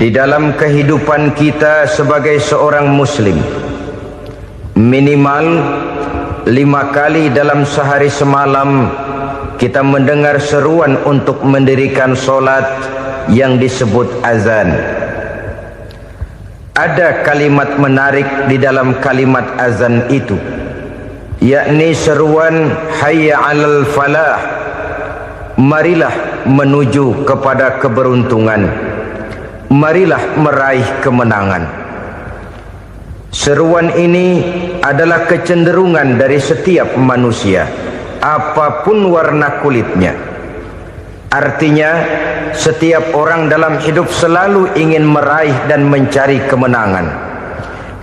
Di dalam kehidupan kita sebagai seorang muslim, minimal 5 kali dalam sehari semalam kita mendengar seruan untuk mendirikan solat yang disebut azan. Ada kalimat menarik di dalam kalimat azan itu, yakni seruan hayya 'alal falah, marilah menuju kepada keberuntungan, marilah meraih kemenangan. Seruan ini adalah kecenderungan dari setiap manusia, apapun warna kulitnya. Artinya, setiap orang dalam hidup selalu ingin meraih dan mencari kemenangan.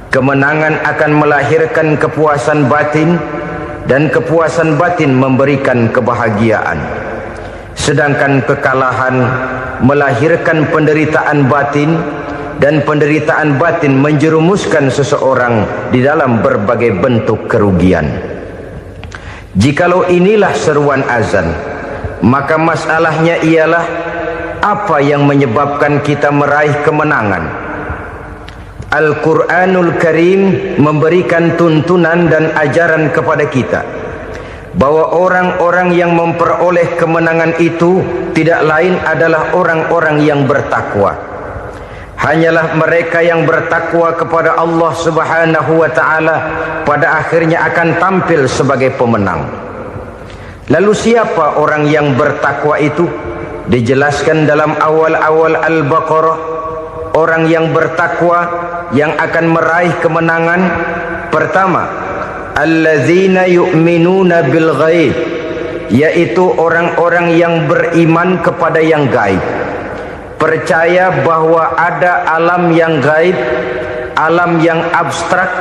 Kemenangan akan melahirkan kepuasan batin, dan kepuasan batin memberikan kebahagiaan. Sedangkan kekalahan melahirkan penderitaan batin, dan penderitaan batin menjerumuskan seseorang di dalam berbagai bentuk kerugian. Jikalau inilah seruan azan, maka masalahnya ialah apa yang menyebabkan kita meraih kemenangan. Al-Quranul Karim memberikan tuntunan dan ajaran kepada kita bahwa orang-orang yang memperoleh kemenangan itu tidak lain adalah orang-orang yang bertakwa. Hanyalah mereka yang bertakwa kepada Allah Subhanahu wa ta'ala pada akhirnya akan tampil sebagai pemenang. Lalu siapa orang yang bertakwa itu? Dijelaskan dalam awal-awal Al-Baqarah, orang yang bertakwa yang akan meraih kemenangan. Pertama, allazina yu'minuna bil ghaib, yaitu orang-orang yang beriman kepada yang gaib, percaya bahwa ada alam yang gaib, alam yang abstrak,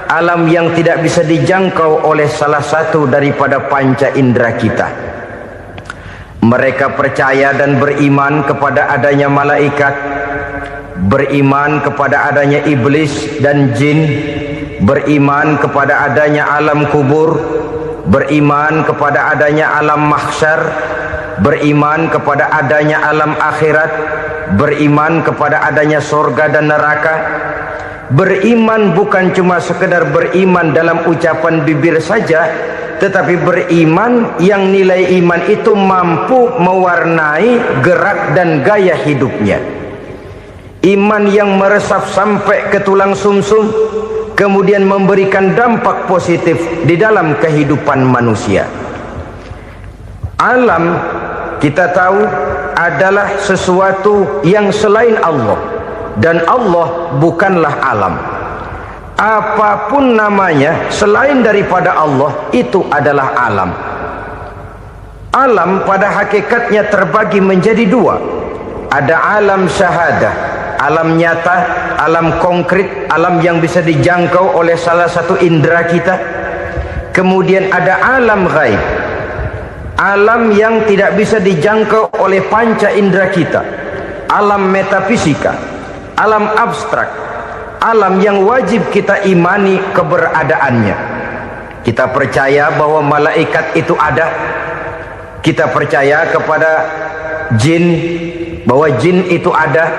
alam yang tidak bisa dijangkau oleh salah satu daripada panca indera kita. Mereka percaya dan beriman kepada adanya malaikat, beriman kepada adanya iblis dan jin, beriman kepada adanya alam kubur, beriman kepada adanya alam mahsyar, beriman kepada adanya alam akhirat, beriman kepada adanya surga dan neraka. Beriman bukan cuma sekedar beriman dalam ucapan bibir saja, tetapi beriman yang nilai iman itu mampu mewarnai gerak dan gaya hidupnya. Iman yang meresap sampai ke tulang sumsum, kemudian memberikan dampak positif di dalam kehidupan manusia. Alam, kita tahu, adalah sesuatu yang selain Allah, dan Allah bukanlah alam. Apapun namanya selain daripada Allah, itu adalah alam. Alam pada hakikatnya terbagi menjadi dua. Ada alam syahadah, alam nyata, alam konkret, alam yang bisa dijangkau oleh salah satu indera kita. Kemudian ada alam ghaib, alam yang tidak bisa dijangkau oleh panca indera kita, alam metafisika, alam abstrak, alam yang wajib kita imani keberadaannya. Kita percaya bahwa malaikat itu ada, kita percaya kepada jin, bahwa jin itu ada,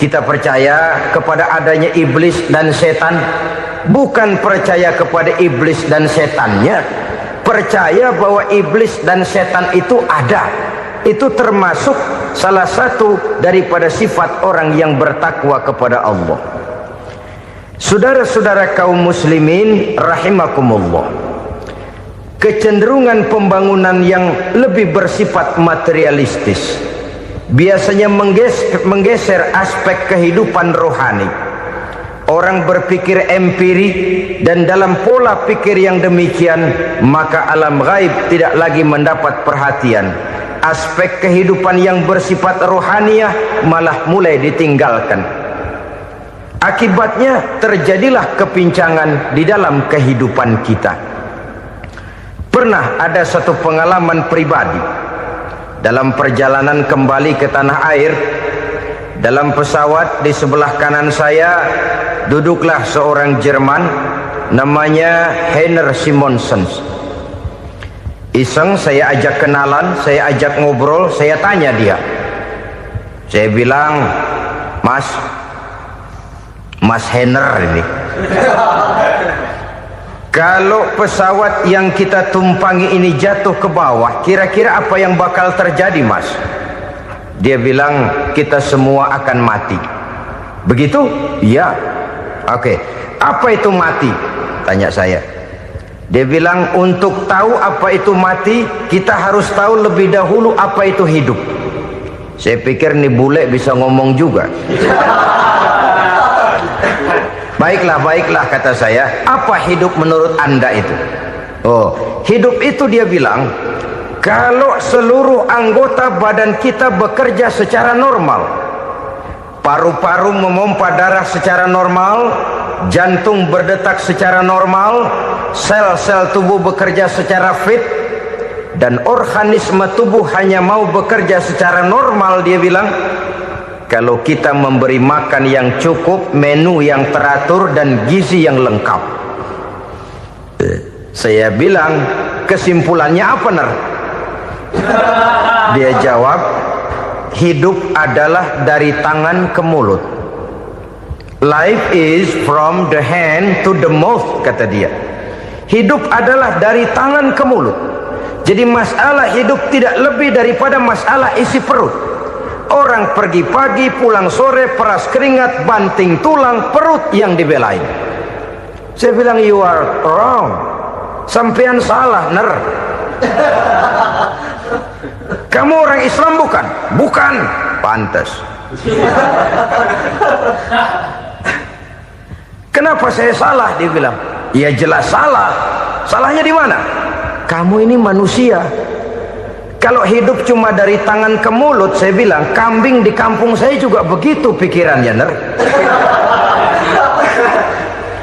kita percaya kepada adanya iblis dan setan. Bukan percaya kepada iblis dan setannya, percaya bahwa iblis dan setan itu ada. Itu termasuk salah satu daripada sifat orang yang bertakwa kepada Allah. Saudara-saudara kaum muslimin rahimakumullah, kecenderungan pembangunan yang lebih bersifat materialistis biasanya menggeser aspek kehidupan rohani. Orang berpikir empiri, dan dalam pola pikir yang demikian maka alam gaib tidak lagi mendapat perhatian. Aspek kehidupan yang bersifat rohaniah malah mulai ditinggalkan. Akibatnya terjadilah kepincangan di dalam kehidupan kita. Pernah ada satu pengalaman pribadi dalam perjalanan kembali ke tanah air. Dalam pesawat di sebelah kanan saya duduklah seorang Jerman namanya Heiner Simonsen. Iseng saya ajak kenalan, saya ajak ngobrol, saya tanya dia. Saya bilang, Mas Henner ini. Kalau pesawat yang kita tumpangi ini jatuh ke bawah, kira-kira apa yang bakal terjadi, Mas? Dia bilang, kita semua akan mati. Begitu? Iya. Oke. Apa itu mati? Tanya saya. Dia bilang, untuk tahu apa itu mati, kita harus tahu lebih dahulu apa itu hidup. Saya pikir nih bule bisa ngomong juga. Baiklah kata saya. Apa hidup menurut Anda itu? Oh, hidup itu dia bilang, kalau seluruh anggota badan kita bekerja secara normal, paru-paru memompa darah secara normal, jantung berdetak secara normal, sel-sel tubuh bekerja secara fit, dan organisme tubuh hanya mau bekerja secara normal, dia bilang, kalau kita memberi makan yang cukup, menu yang teratur, dan gizi yang lengkap. Saya bilang, kesimpulannya apa, Ner? Dia jawab, hidup adalah dari tangan ke mulut. Life is from the hand to the mouth, kata dia. Hidup adalah dari tangan ke mulut. Jadi masalah hidup tidak lebih daripada masalah isi perut. Orang pergi pagi, pulang sore, peras keringat, banting tulang, perut yang dibelain. Saya bilang, you are wrong. Sampean salah, Ner. Kamu orang Islam bukan? Bukan. Pantas. Kenapa saya salah? Dia bilang, ya jelas salah. Salahnya di mana? Kamu ini manusia. Kalau hidup cuma dari tangan ke mulut, saya bilang, kambing di kampung saya juga begitu pikirannya, Ner.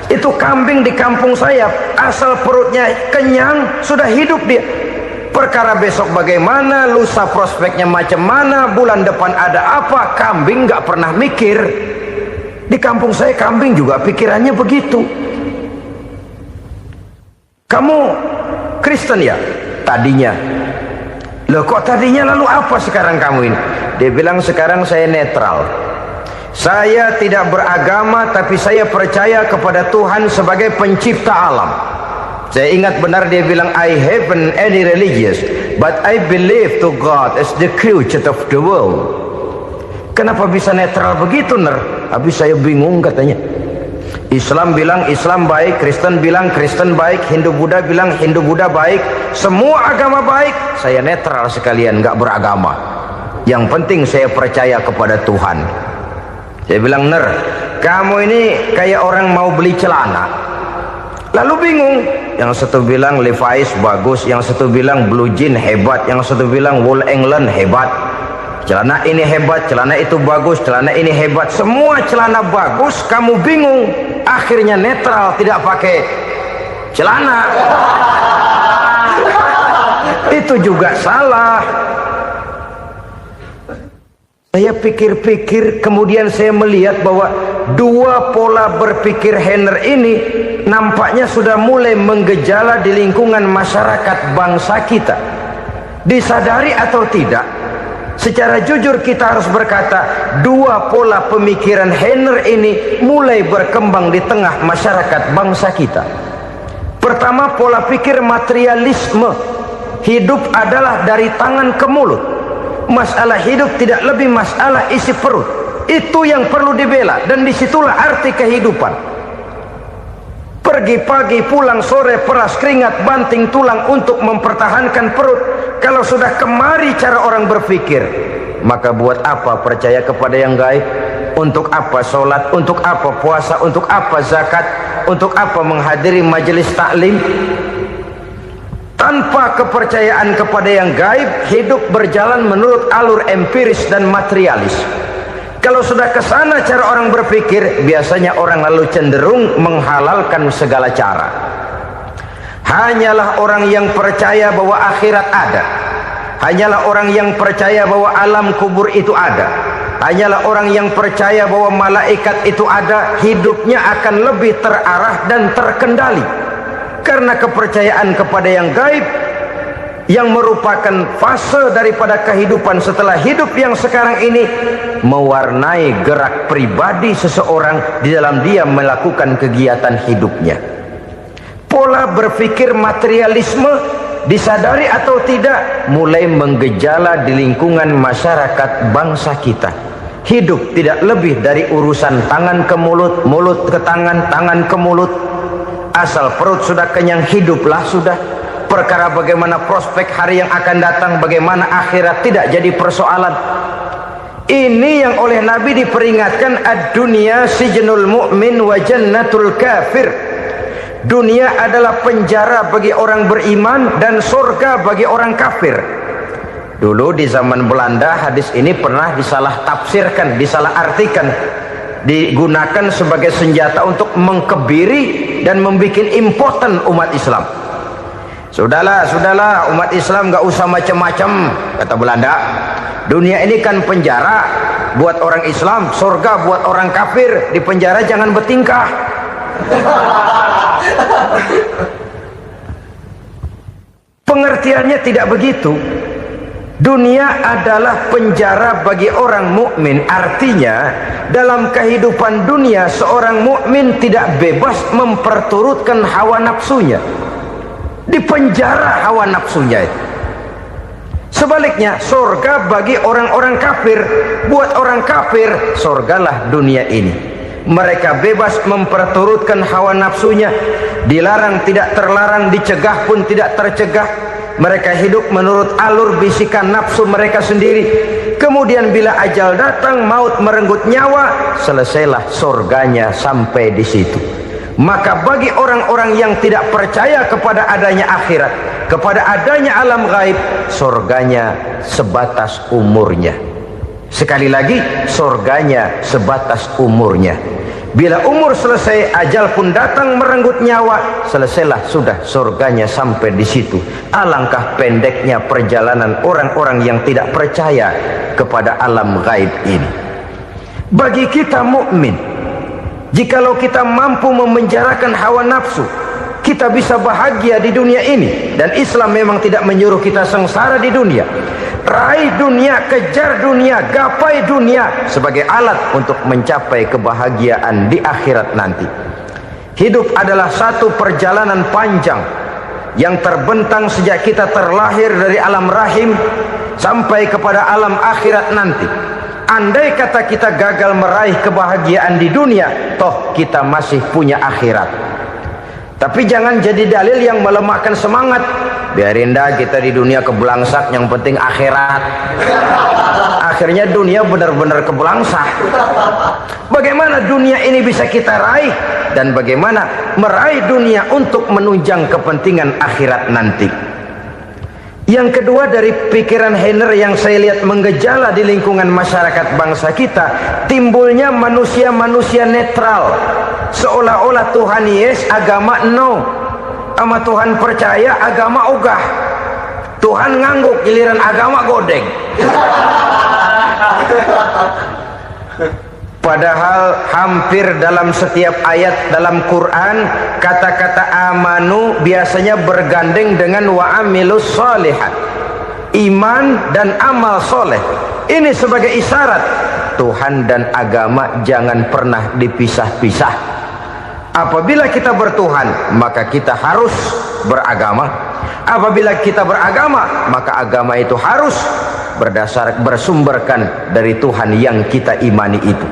Itu kambing di kampung saya, asal perutnya kenyang, sudah hidup dia. Perkara besok bagaimana, lusa prospeknya macam mana, bulan depan ada apa, kambing nggak pernah mikir. Di kampung saya kambing juga pikirannya begitu. Kamu Kristen ya? Tadinya. Loh kok tadinya, lalu apa sekarang kamu ini? Dia bilang, sekarang saya netral. Saya tidak beragama, tapi saya percaya kepada Tuhan sebagai pencipta alam. Saya ingat benar dia bilang, I haven't any religious, but I believe to God as the creator of the world. Kenapa bisa netral begitu, Ner? Habis saya bingung katanya. Islam bilang Islam baik, Kristen bilang Kristen baik, Hindu Buddha bilang Hindu Buddha baik, semua agama baik. Saya netral sekalian, nggak beragama. Yang penting saya percaya kepada Tuhan. Saya bilang, Ner, kamu ini kayak orang mau beli celana, lalu bingung. Yang satu bilang Levi's bagus, yang satu bilang Blue Jean hebat, yang satu bilang Wool England hebat. Celana ini hebat, celana itu bagus, celana ini hebat, semua celana bagus, kamu bingung. Akhirnya netral, tidak pakai celana. Itu juga salah. Saya pikir-pikir, kemudian saya melihat bahwa dua pola berpikir Henner ini nampaknya sudah mulai menggejala di lingkungan masyarakat bangsa kita. Disadari atau tidak, secara jujur kita harus berkata, dua pola pemikiran Henner ini mulai berkembang di tengah masyarakat bangsa kita. Pertama, pola pikir materialisme. Hidup adalah dari tangan ke mulut. Masalah hidup tidak lebih masalah isi perut. Itu yang perlu dibela, dan disitulah arti kehidupan. Pergi pagi, pulang sore, peras keringat, banting tulang untuk mempertahankan perut. Kalau sudah kemari cara orang berpikir, maka buat apa percaya kepada yang gaib? Untuk apa sholat? Untuk apa puasa? Untuk apa zakat? Untuk apa menghadiri majelis taklim? Tanpa kepercayaan kepada yang gaib, hidup berjalan menurut alur empiris dan materialis. Kalau sudah ke sana cara orang berpikir, biasanya orang lalu cenderung menghalalkan segala cara. Hanyalah orang yang percaya bahwa akhirat ada, hanyalah orang yang percaya bahwa alam kubur itu ada, hanyalah orang yang percaya bahwa malaikat itu ada, hidupnya akan lebih terarah dan terkendali. Karena kepercayaan kepada yang gaib yang merupakan fase daripada kehidupan setelah hidup yang sekarang ini, mewarnai gerak pribadi seseorang di dalam dia melakukan kegiatan hidupnya. Pola berpikir materialisme, disadari atau tidak, mulai menggejala di lingkungan masyarakat bangsa kita. Hidup tidak lebih dari urusan tangan ke mulut, mulut ke tangan, tangan ke mulut. Asal perut sudah kenyang, hiduplah sudah. Perkara bagaimana prospek hari yang akan datang, bagaimana akhirat, tidak jadi persoalan. Ini yang oleh Nabi diperingatkan, ad-dunya sijnul mu'min wa jannatul kafir. Dunia adalah penjara bagi orang beriman dan surga bagi orang kafir. Dulu di zaman Belanda hadis ini pernah disalah tafsirkan, disalah artikan, digunakan sebagai senjata untuk mengkebiri dan membuat impoten umat Islam. Sudahlah umat Islam gak usah macam-macam, kata Belanda. Dunia ini kan penjara buat orang Islam, surga buat orang kafir. Di penjara jangan bertingkah. Pengertiannya tidak begitu. Dunia adalah penjara bagi orang mukmin. Artinya dalam kehidupan dunia seorang mukmin tidak bebas memperturutkan hawa nafsunya. Di penjara hawa nafsunya itu. Sebaliknya surga bagi orang-orang kafir. Buat orang kafir surgalah dunia ini. Mereka bebas memperturutkan hawa nafsunya, dilarang tidak terlarang, dicegah pun tidak tercegah. Mereka hidup menurut alur bisikan nafsu mereka sendiri. Kemudian bila ajal datang, maut merenggut nyawa, selesailah surganya sampai di situ. Maka bagi orang-orang yang tidak percaya kepada adanya akhirat, kepada adanya alam gaib, surganya sebatas umurnya. Sekali lagi, surganya sebatas umurnya. Bila umur selesai, ajal pun datang merenggut nyawa, selesailah sudah surganya sampai di situ. Alangkah pendeknya perjalanan orang-orang yang tidak percaya kepada alam gaib ini. Bagi kita mukmin, jikalau kita mampu memenjarakan hawa nafsu, kita bisa bahagia di dunia ini. Dan Islam memang tidak menyuruh kita sengsara di dunia. Raih dunia, kejar dunia, gapai dunia sebagai alat untuk mencapai kebahagiaan di akhirat nanti. Hidup adalah satu perjalanan panjang yang terbentang sejak kita terlahir dari alam rahim sampai kepada alam akhirat nanti. Andai kata kita gagal meraih kebahagiaan di dunia, toh kita masih punya akhirat. Tapi jangan jadi dalil yang melemahkan semangat. Biarin dah kita di dunia kebelangsak, yang penting akhirat. Akhirnya dunia benar-benar kebelangsak. Bagaimana dunia ini bisa kita raih, dan bagaimana meraih dunia untuk menunjang kepentingan akhirat nanti. Yang kedua, dari pikiran Heiner yang saya lihat menggejala di lingkungan masyarakat bangsa kita, timbulnya manusia-manusia netral. Seolah-olah Tuhan yes, agama no. Sama Tuhan percaya, agama ogah. Tuhan ngangguk, giliran agama godeng. Padahal hampir dalam setiap ayat dalam Quran, kata-kata amanu biasanya bergandeng dengan wa amilus sholihat. Iman dan amal soleh. Ini sebagai isyarat Tuhan dan agama jangan pernah dipisah-pisah. Apabila kita bertuhan, maka kita harus beragama. Apabila kita beragama, maka agama itu harus bersumberkan dari Tuhan yang kita imani itu.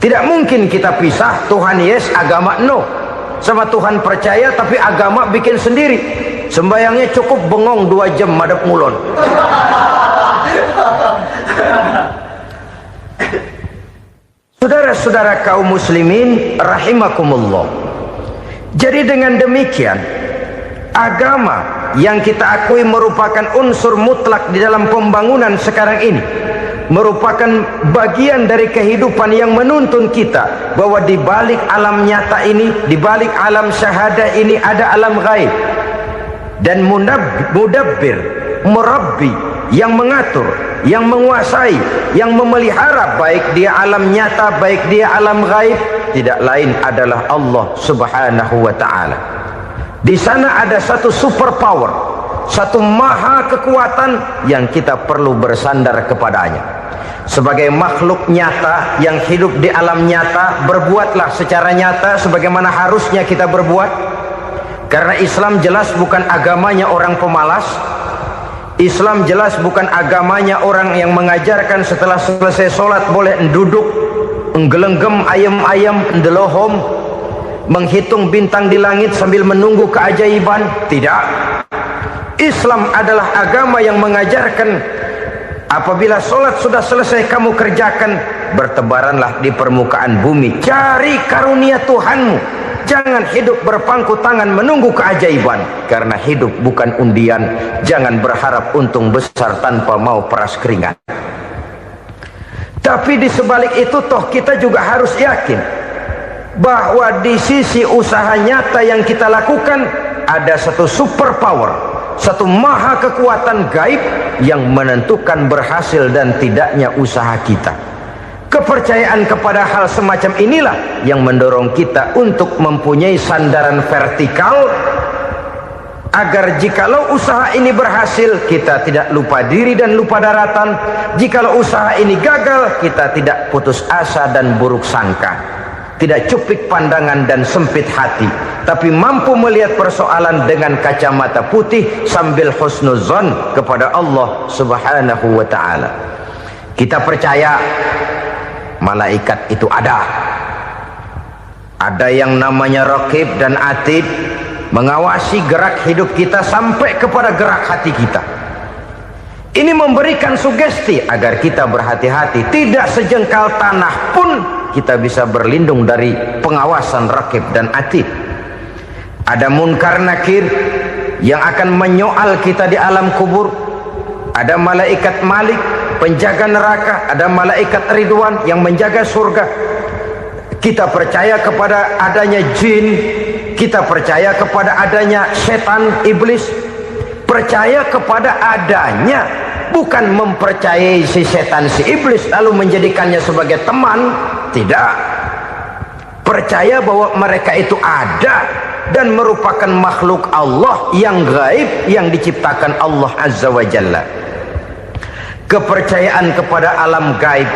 Tidak mungkin kita pisah, Tuhan yes, agama no. Sama Tuhan percaya tapi agama bikin sendiri. Sembayangnya cukup bengong 2 jam madep mulon. Saudara-saudara kaum muslimin rahimakumullah. Jadi dengan demikian, agama yang kita akui merupakan unsur mutlak di dalam pembangunan sekarang ini, merupakan bagian dari kehidupan yang menuntun kita bahwa di balik alam nyata ini, di balik alam syahadah ini ada alam gaib. Dan mudabbir, murabbi, yang mengatur, yang menguasai, yang memelihara baik dia alam nyata, baik dia alam gaib, tidak lain adalah Allah Subhanahu wa ta'ala. Di sana ada satu super power, satu maha kekuatan yang kita perlu bersandar kepadanya. Sebagai makhluk nyata yang hidup di alam nyata, berbuatlah secara nyata sebagaimana harusnya kita berbuat. Karena Islam jelas bukan agamanya orang pemalas. Islam jelas bukan agamanya orang yang mengajarkan setelah selesai sholat boleh duduk, nggelenggem ayam-ayam, ndelohom, menghitung bintang di langit sambil menunggu keajaiban. Tidak. Islam adalah agama yang mengajarkan apabila sholat sudah selesai kamu kerjakan, bertebaranlah di permukaan bumi, cari karunia Tuhanmu. Jangan hidup berpangku tangan menunggu keajaiban. Karena hidup bukan undian. Jangan berharap untung besar tanpa mau peras keringat. Tapi di sebalik itu toh kita juga harus yakin bahwa di sisi usaha nyata yang kita lakukan ada satu super power, satu maha kekuatan gaib yang menentukan berhasil dan tidaknya usaha kita. Kepercayaan kepada hal semacam inilah yang mendorong kita untuk mempunyai sandaran vertikal, agar jikalau usaha ini berhasil kita tidak lupa diri dan lupa daratan. Jikalau usaha ini gagal kita tidak putus asa dan buruk sangka, tidak cupik pandangan dan sempit hati, tapi mampu melihat persoalan dengan kacamata putih sambil husnuzon kepada Allah Subhanahu wa ta'ala. Kita percaya malaikat itu ada yang namanya Raqib dan Atid, mengawasi gerak hidup kita sampai kepada gerak hati kita. Ini memberikan sugesti agar kita berhati-hati, tidak sejengkal tanah pun kita bisa berlindung dari pengawasan Raqib dan Atid. Ada Munkar Nakir yang akan menyoal kita di alam kubur. Ada malaikat Malik penjaga neraka, ada malaikat Ridwan yang menjaga surga. Kita percaya kepada adanya jin, kita percaya kepada adanya setan, iblis. Percaya kepada adanya, bukan mempercayai si setan, si iblis lalu menjadikannya sebagai teman. Tidak. Percaya bahwa mereka itu ada dan merupakan makhluk Allah yang gaib yang diciptakan Allah Azza wa Jalla. Kepercayaan kepada alam gaib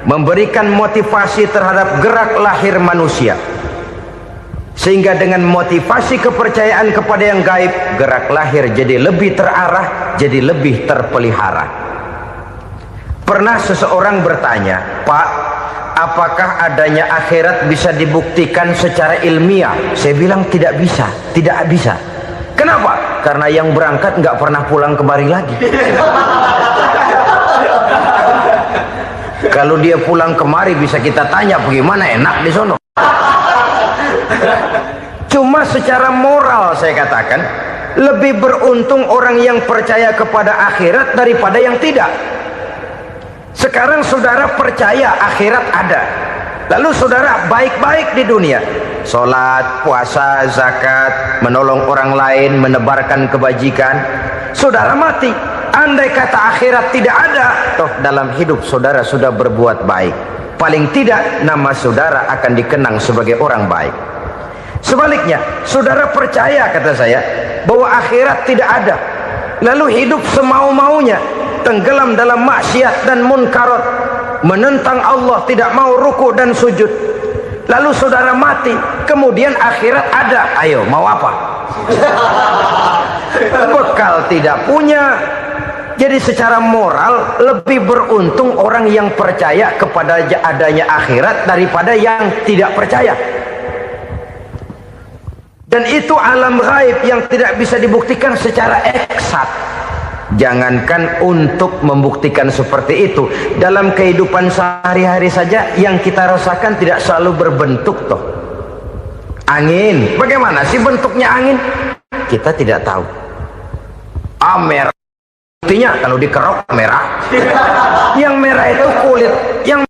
memberikan motivasi terhadap gerak lahir manusia, sehingga dengan motivasi kepercayaan kepada yang gaib, gerak lahir jadi lebih terarah, jadi lebih terpelihara. Pernah seseorang bertanya, "Pak, apakah adanya akhirat bisa dibuktikan secara ilmiah?" Saya bilang tidak bisa, tidak bisa. Kenapa? Karena yang berangkat nggak pernah pulang kembali lagi. Kalau dia pulang kemari bisa kita tanya bagaimana enak di sono. Cuma secara moral saya katakan, lebih beruntung orang yang percaya kepada akhirat daripada yang tidak. Sekarang saudara percaya akhirat ada, lalu saudara baik-baik di dunia, sholat, puasa, zakat, menolong orang lain, menebarkan kebajikan. Saudara mati, andai kata akhirat tidak ada, toh dalam hidup saudara sudah berbuat baik. Paling tidak nama saudara akan dikenang sebagai orang baik. Sebaliknya, saudara percaya, kata saya, bahwa akhirat tidak ada, lalu hidup semau-maunya, tenggelam dalam maksiat dan munkarat, menentang Allah, tidak mau ruku dan sujud. Lalu saudara mati, kemudian akhirat ada, ayo mau apa? Bekal tidak punya. Jadi secara moral lebih beruntung orang yang percaya kepada adanya akhirat daripada yang tidak percaya. Dan itu alam gaib yang tidak bisa dibuktikan secara eksat. Jangankan untuk membuktikan seperti itu, dalam kehidupan sehari-hari saja yang kita rasakan tidak selalu berbentuk toh. Angin, bagaimana sih bentuknya angin? Kita tidak tahu. Merah, buktinya kalau dikerok merah. Yang merah itu kulit, yang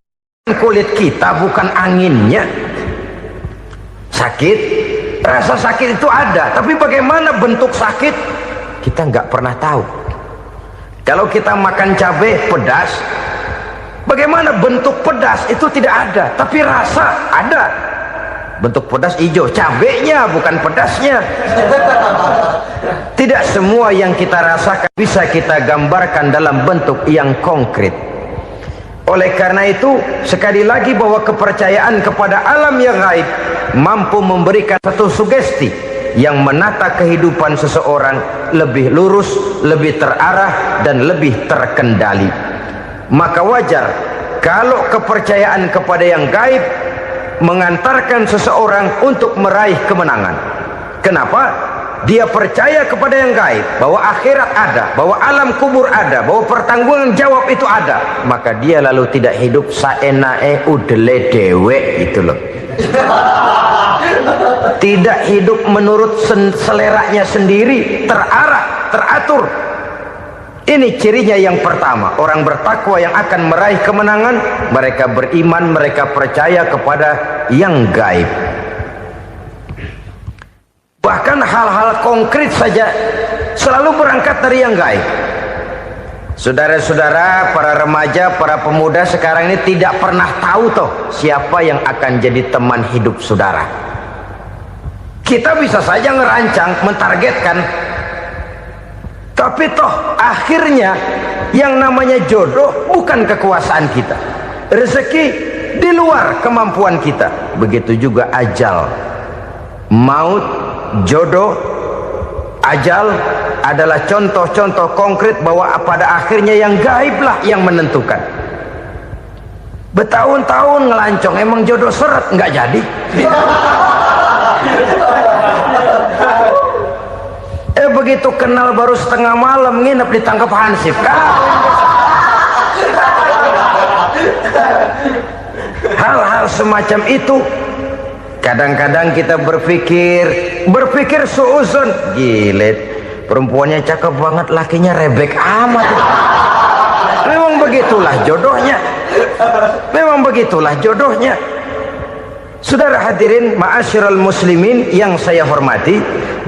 kulit kita bukan anginnya. Sakit, rasa sakit itu ada, tapi bagaimana bentuk sakit kita nggak pernah tahu. Kalau kita makan cabai pedas, bagaimana bentuk pedas itu tidak ada, tapi rasa ada. Bentuk pedas hijau, cabenya bukan pedasnya. Tidak semua yang kita rasakan bisa kita gambarkan dalam bentuk yang konkret. Oleh karena itu, sekali lagi bahwa kepercayaan kepada alam yang gaib mampu memberikan satu sugesti yang menata kehidupan seseorang lebih lurus, lebih terarah, dan lebih terkendali. Maka wajar kalau kepercayaan kepada yang gaib mengantarkan seseorang untuk meraih kemenangan. Kenapa? Dia percaya kepada yang gaib, bahwa akhirat ada, bahwa alam kubur ada, bahwa pertanggungan jawab itu ada. Maka dia lalu tidak hidup saenae udele dewe, itu loh. Tidak hidup menurut seleranya sendiri, terarah, teratur. Ini cirinya yang pertama. Orang bertakwa yang akan meraih kemenangan, mereka beriman, mereka percaya kepada yang gaib. Bahkan hal-hal konkret saja selalu berangkat dari yang gaib. Saudara-saudara, para remaja, para pemuda sekarang ini tidak pernah tahu toh siapa yang akan jadi teman hidup saudara. Kita bisa saja ngerancang, mentargetkan, tapi toh akhirnya yang namanya jodoh bukan kekuasaan kita. Rezeki di luar kemampuan kita. Begitu juga ajal. Maut, jodoh, ajal adalah contoh-contoh konkret bahwa pada akhirnya yang gaiblah yang menentukan. Bertahun-tahun ngelancong, emang jodoh seret, nggak jadi. Begitu kenal baru setengah malam nginep ditangkap hansip. Hal-hal semacam itu kadang-kadang kita berpikir suuzon, gilet, perempuannya cakep banget, lakinya rebek amat. Memang begitulah jodohnya. Memang begitulah jodohnya. Saudara hadirin ma'asyiral muslimin yang saya hormati,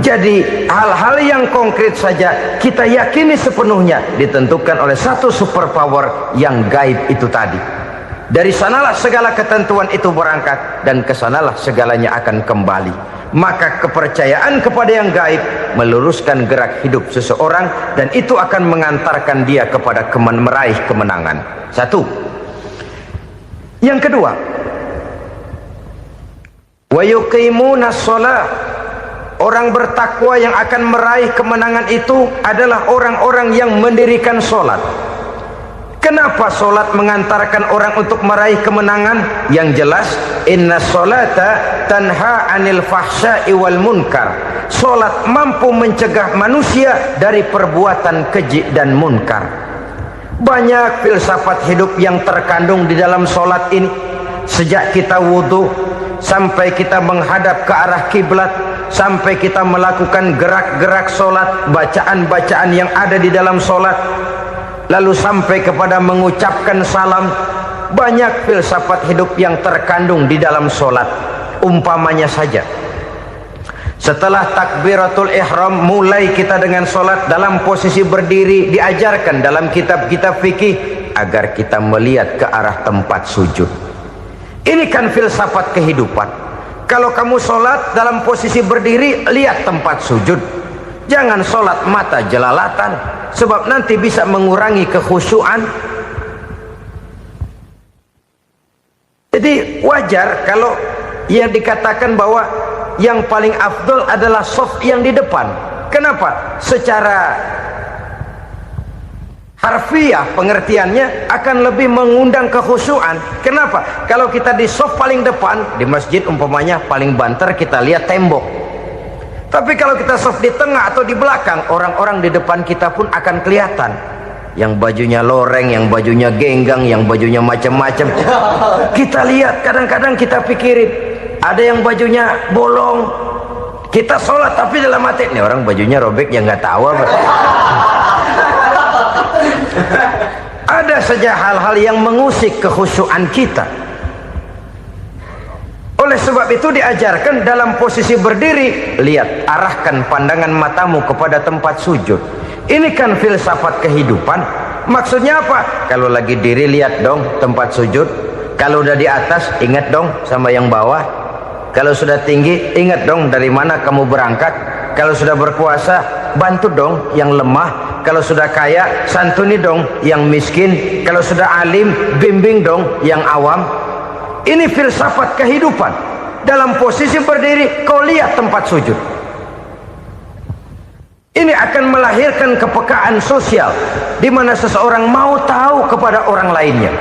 jadi hal-hal yang konkret saja kita yakini sepenuhnya ditentukan oleh satu superpower yang gaib itu tadi. Dari sanalah segala ketentuan itu berangkat dan kesanalah segalanya akan kembali. Maka kepercayaan kepada yang gaib meluruskan gerak hidup seseorang dan itu akan mengantarkan dia kepada meraih kemenangan. Satu. Yang kedua, wa yuqimuna shalah. Orang bertakwa yang akan meraih kemenangan itu adalah orang-orang yang mendirikan sholat. Kenapa sholat mengantarkan orang untuk meraih kemenangan? Yang jelas, inna sholata tanha anil fahsya'i wal munkar. Sholat mampu mencegah manusia dari perbuatan keji dan munkar. Banyak filsafat hidup yang terkandung di dalam sholat ini. Sejak kita wudhu sampai kita menghadap ke arah kiblat, sampai kita melakukan gerak-gerak sholat, bacaan-bacaan yang ada di dalam sholat, lalu sampai kepada mengucapkan salam. Banyak filsafat hidup yang terkandung di dalam sholat. Umpamanya saja, setelah takbiratul ihram mulai kita dengan sholat dalam posisi berdiri, diajarkan dalam kitab-kitab fikih agar kita melihat ke arah tempat sujud. Ini kan filsafat kehidupan. Kalau kamu sholat dalam posisi berdiri, lihat tempat sujud. Jangan sholat mata jelalatan, sebab nanti bisa mengurangi kekhusyuan. Jadi wajar kalau yang dikatakan bahwa yang paling afdol adalah shaf yang di depan. Kenapa? Secara harfiah pengertiannya akan lebih mengundang kekhusyuan. Kenapa? Kalau kita di shaf paling depan di masjid umpamanya paling banter kita lihat tembok. Tapi kalau kita shaf di tengah atau di belakang, orang-orang di depan kita pun akan kelihatan. Yang bajunya loreng, yang bajunya genggang, yang bajunya macam-macam. Kita lihat, kadang-kadang kita pikirin, ada yang bajunya bolong. Kita sholat tapi dalam hati, nih orang bajunya robek yang nggak tahu apa. Ada saja hal-hal yang mengusik kekhusyuan kita. Oleh sebab itu diajarkan dalam posisi berdiri, lihat, arahkan pandangan matamu kepada tempat sujud. Ini kan filsafat kehidupan. Maksudnya apa? Kalau lagi diri lihat dong tempat sujud. Kalau udah di atas ingat dong sama yang bawah. Kalau sudah tinggi, ingat dong dari mana kamu berangkat. Kalau sudah berkuasa, bantu dong yang lemah. Kalau sudah kaya, santuni dong yang miskin. Kalau sudah alim, bimbing dong yang awam. Ini filsafat kehidupan. Dalam posisi berdiri, kau lihat tempat sujud. Ini akan melahirkan kepekaan sosial, di mana seseorang mau tahu kepada orang lainnya.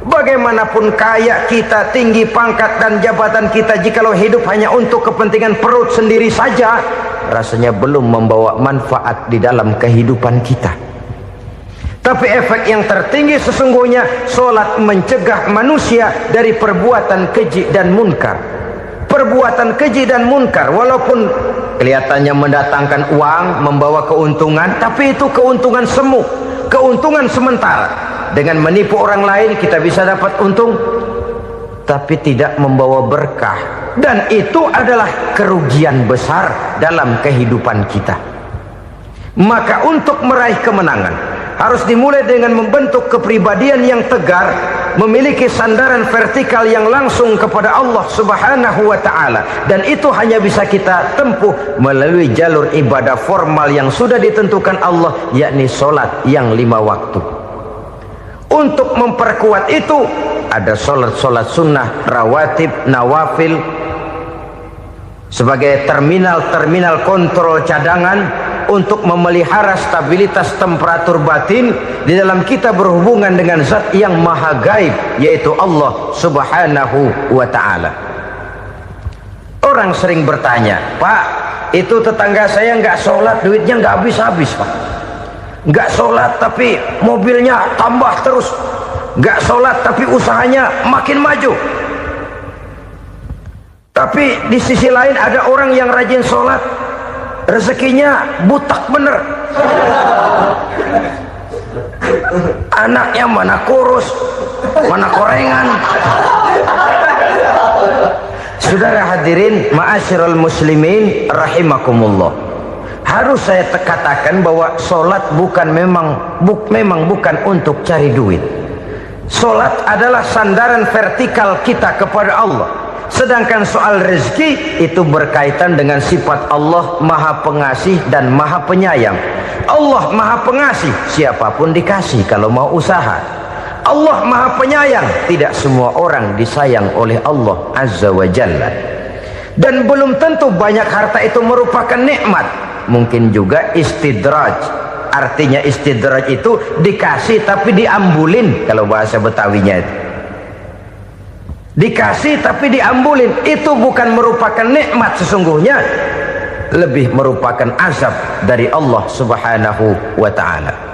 Bagaimanapun kaya kita, tinggi pangkat dan jabatan kita, jikalau hidup hanya untuk kepentingan perut sendiri saja, rasanya belum membawa manfaat di dalam kehidupan kita. Tapi efek yang tertinggi sesungguhnya, solat mencegah manusia dari perbuatan keji dan munkar. Perbuatan keji dan munkar, walaupun kelihatannya mendatangkan uang, membawa keuntungan, tapi itu keuntungan semu, keuntungan sementara. Dengan menipu orang lain kita bisa dapat untung, tapi tidak membawa berkah, dan itu adalah kerugian besar dalam kehidupan kita. Maka untuk meraih kemenangan harus dimulai dengan membentuk kepribadian yang tegar, memiliki sandaran vertikal yang langsung kepada Allah Subhanahu wa ta'ala, dan itu hanya bisa kita tempuh melalui jalur ibadah formal yang sudah ditentukan Allah, yakni solat yang 5 waktu. Untuk memperkuat itu ada solat-solat sunnah, rawatib, nawafil sebagai terminal kontrol cadangan untuk memelihara stabilitas temperatur batin di dalam kita berhubungan dengan zat yang maha gaib, yaitu Allah Subhanahu wa ta'ala. Orang sering bertanya, Pak, itu tetangga saya nggak sholat, duitnya nggak habis-habis, Pak. Nggak sholat tapi mobilnya tambah terus, nggak sholat tapi usahanya makin maju. Tapi di sisi lain ada orang yang rajin sholat, rezekinya butak bener, anaknya mana kurus, mana korengan. Saudara hadirin ma'asyiral muslimin rahimakumullah, harus saya katakan bahwa solat memang bukan untuk cari duit. Solat adalah sandaran vertikal kita kepada Allah. Sedangkan soal rezeki itu berkaitan dengan sifat Allah maha pengasih dan maha penyayang. Allah maha pengasih, siapapun dikasih kalau mau usaha. Allah maha penyayang, tidak semua orang disayang oleh Allah Azza wa Jalla. Dan belum tentu banyak harta itu merupakan nikmat. Mungkin juga istidraj. Artinya istidraj itu dikasih tapi diambulin, kalau bahasa Betawinya itu. Dikasih tapi diambulin, itu bukan merupakan nikmat sesungguhnya, lebih merupakan azab dari Allah Subhanahu wa ta'ala.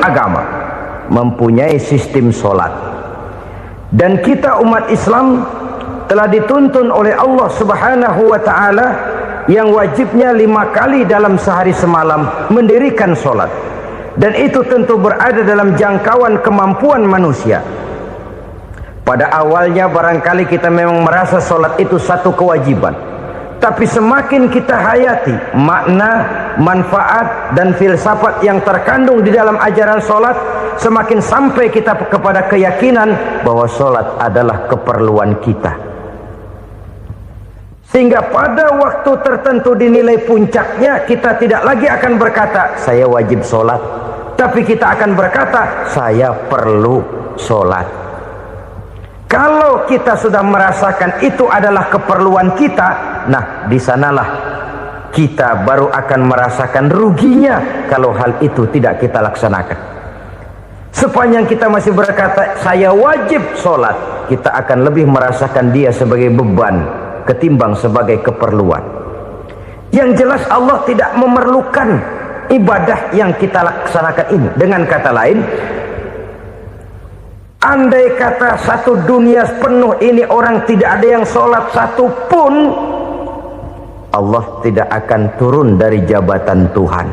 Agama mempunyai sistem solat, dan kita umat Islam telah dituntun oleh Allah Subhanahu wa ta'ala yang wajibnya 5 kali dalam sehari semalam mendirikan solat, dan itu tentu berada dalam jangkauan kemampuan manusia. Pada awalnya barangkali kita memang merasa solat itu satu kewajiban, tapi semakin kita hayati makna, manfaat dan filsafat yang terkandung di dalam ajaran solat, semakin sampai kita kepada keyakinan bahwa solat adalah keperluan kita. Sehingga pada waktu tertentu dinilai puncaknya, kita tidak lagi akan berkata saya wajib solat, tapi kita akan berkata saya perlu solat. Kalau kita sudah merasakan itu adalah keperluan kita, nah di sanalah kita baru akan merasakan ruginya kalau hal itu tidak kita laksanakan. Sepanjang kita masih berkata saya wajib sholat, kita akan lebih merasakan dia sebagai beban ketimbang sebagai keperluan. Yang jelas Allah tidak memerlukan ibadah yang kita laksanakan ini. Dengan kata lain, Andai kata satu dunia penuh ini orang tidak ada yang sholat satu pun, Allah tidak akan turun dari jabatan Tuhan.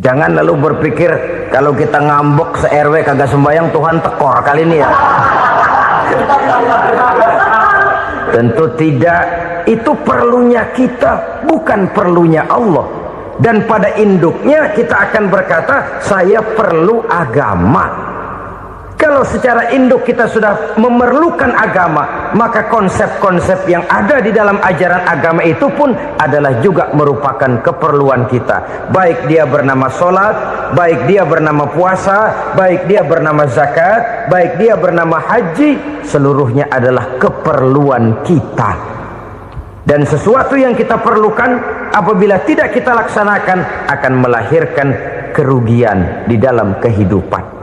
Jangan lalu berpikir kalau kita ngambek se-RW kagak sembahyang Tuhan tekor kali ini ya. Tentu tidak. Itu perlunya kita, bukan perlunya Allah. Dan pada induknya kita akan berkata, saya perlu agama. Kalau secara induk kita sudah memerlukan agama, maka konsep-konsep yang ada di dalam ajaran agama itu pun adalah juga merupakan keperluan kita. Baik dia bernama sholat, baik dia bernama puasa, baik dia bernama zakat, baik dia bernama haji, seluruhnya adalah keperluan kita. Dan sesuatu yang kita perlukan apabila tidak kita laksanakan akan melahirkan kerugian di dalam kehidupan.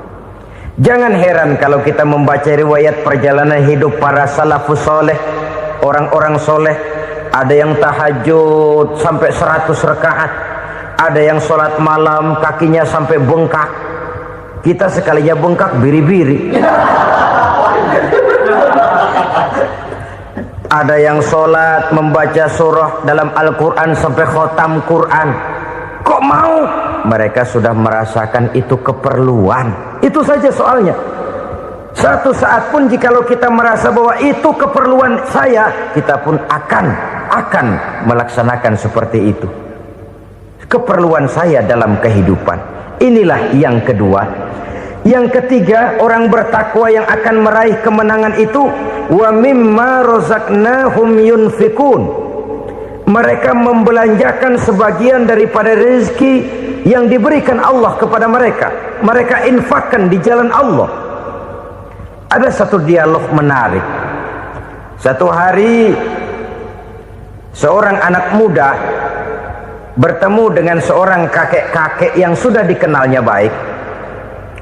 Jangan heran kalau kita membaca riwayat perjalanan hidup para salafus soleh, orang-orang soleh. Ada yang tahajud sampai 100 rakaat, ada yang sholat malam kakinya sampai bengkak. Kita sekalinya bengkak biri-biri. Ada yang sholat membaca surah dalam Al-Quran sampai khotam Quran. Kok mau? Mereka sudah merasakan itu keperluan. Itu saja soalnya. Satu saat pun jikalau kita merasa bahwa itu keperluan saya, kita pun akan melaksanakan seperti itu. Keperluan saya dalam kehidupan. Inilah yang kedua. Yang ketiga, orang bertakwa yang akan meraih kemenangan itu, wa mimma razaqnahum yunfikun. Mereka membelanjakan sebagian daripada rezeki yang diberikan Allah kepada mereka. Mereka infakkan di jalan Allah. Ada satu dialog menarik. Satu hari seorang anak muda bertemu dengan seorang kakek-kakek yang sudah dikenalnya baik.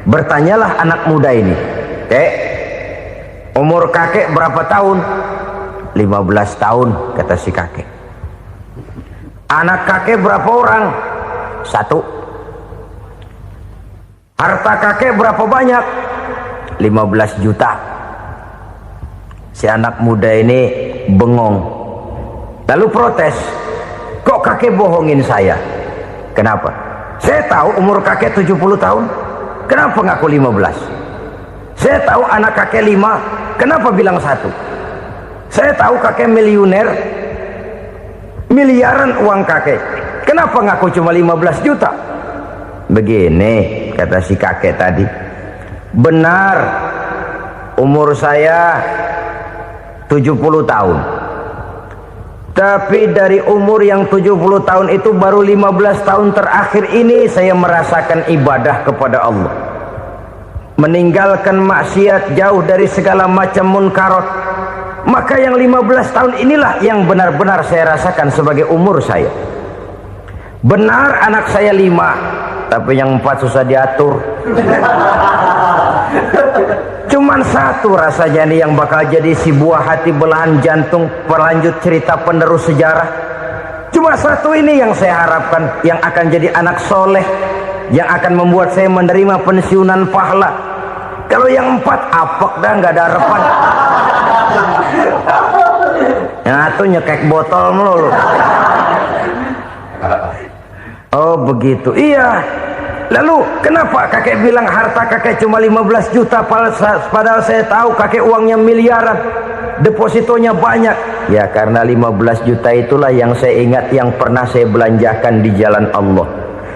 Bertanyalah anak muda ini, "Kek, umur kakek berapa tahun?" 15 tahun, kata si kakek. Anak kakek berapa orang? 1. Harta kakek berapa banyak? 15 juta. Si anak muda ini bengong. Lalu protes, "Kok kakek bohongin saya?" "Kenapa?" "Saya tahu umur kakek 70 tahun. Kenapa ngaku 15? Saya tahu anak kakek 5. Kenapa bilang 1? Saya tahu kakek miliuner, miliaran uang kakek. Kenapa ngaku cuma 15 juta? Begini, kata si kakek tadi. Benar, umur saya 70 tahun. Tapi dari umur yang 70 tahun itu baru 15 tahun terakhir ini saya merasakan ibadah kepada Allah. Meninggalkan maksiat, jauh dari segala macam munkarat. Maka yang 15 tahun inilah yang benar-benar saya rasakan sebagai umur saya. Benar anak saya 5, tapi yang 4 susah diatur. Cuman 1 rasanya nih yang bakal jadi si buah hati, belahan jantung, pelanjut cerita penerus sejarah. Cuma 1 ini yang saya harapkan, yang akan jadi anak soleh, yang akan membuat saya menerima pensiunan pahala. Kalau yang 4 apek dah, nggak ada harapan. Yang 1 nyekek botol melulu. Oh begitu, iya. Lalu kenapa kakek bilang harta kakek cuma 15 juta padahal saya tahu kakek uangnya miliaran, depositonya banyak? Ya karena 15 juta itulah yang saya ingat yang pernah saya belanjakan di jalan Allah.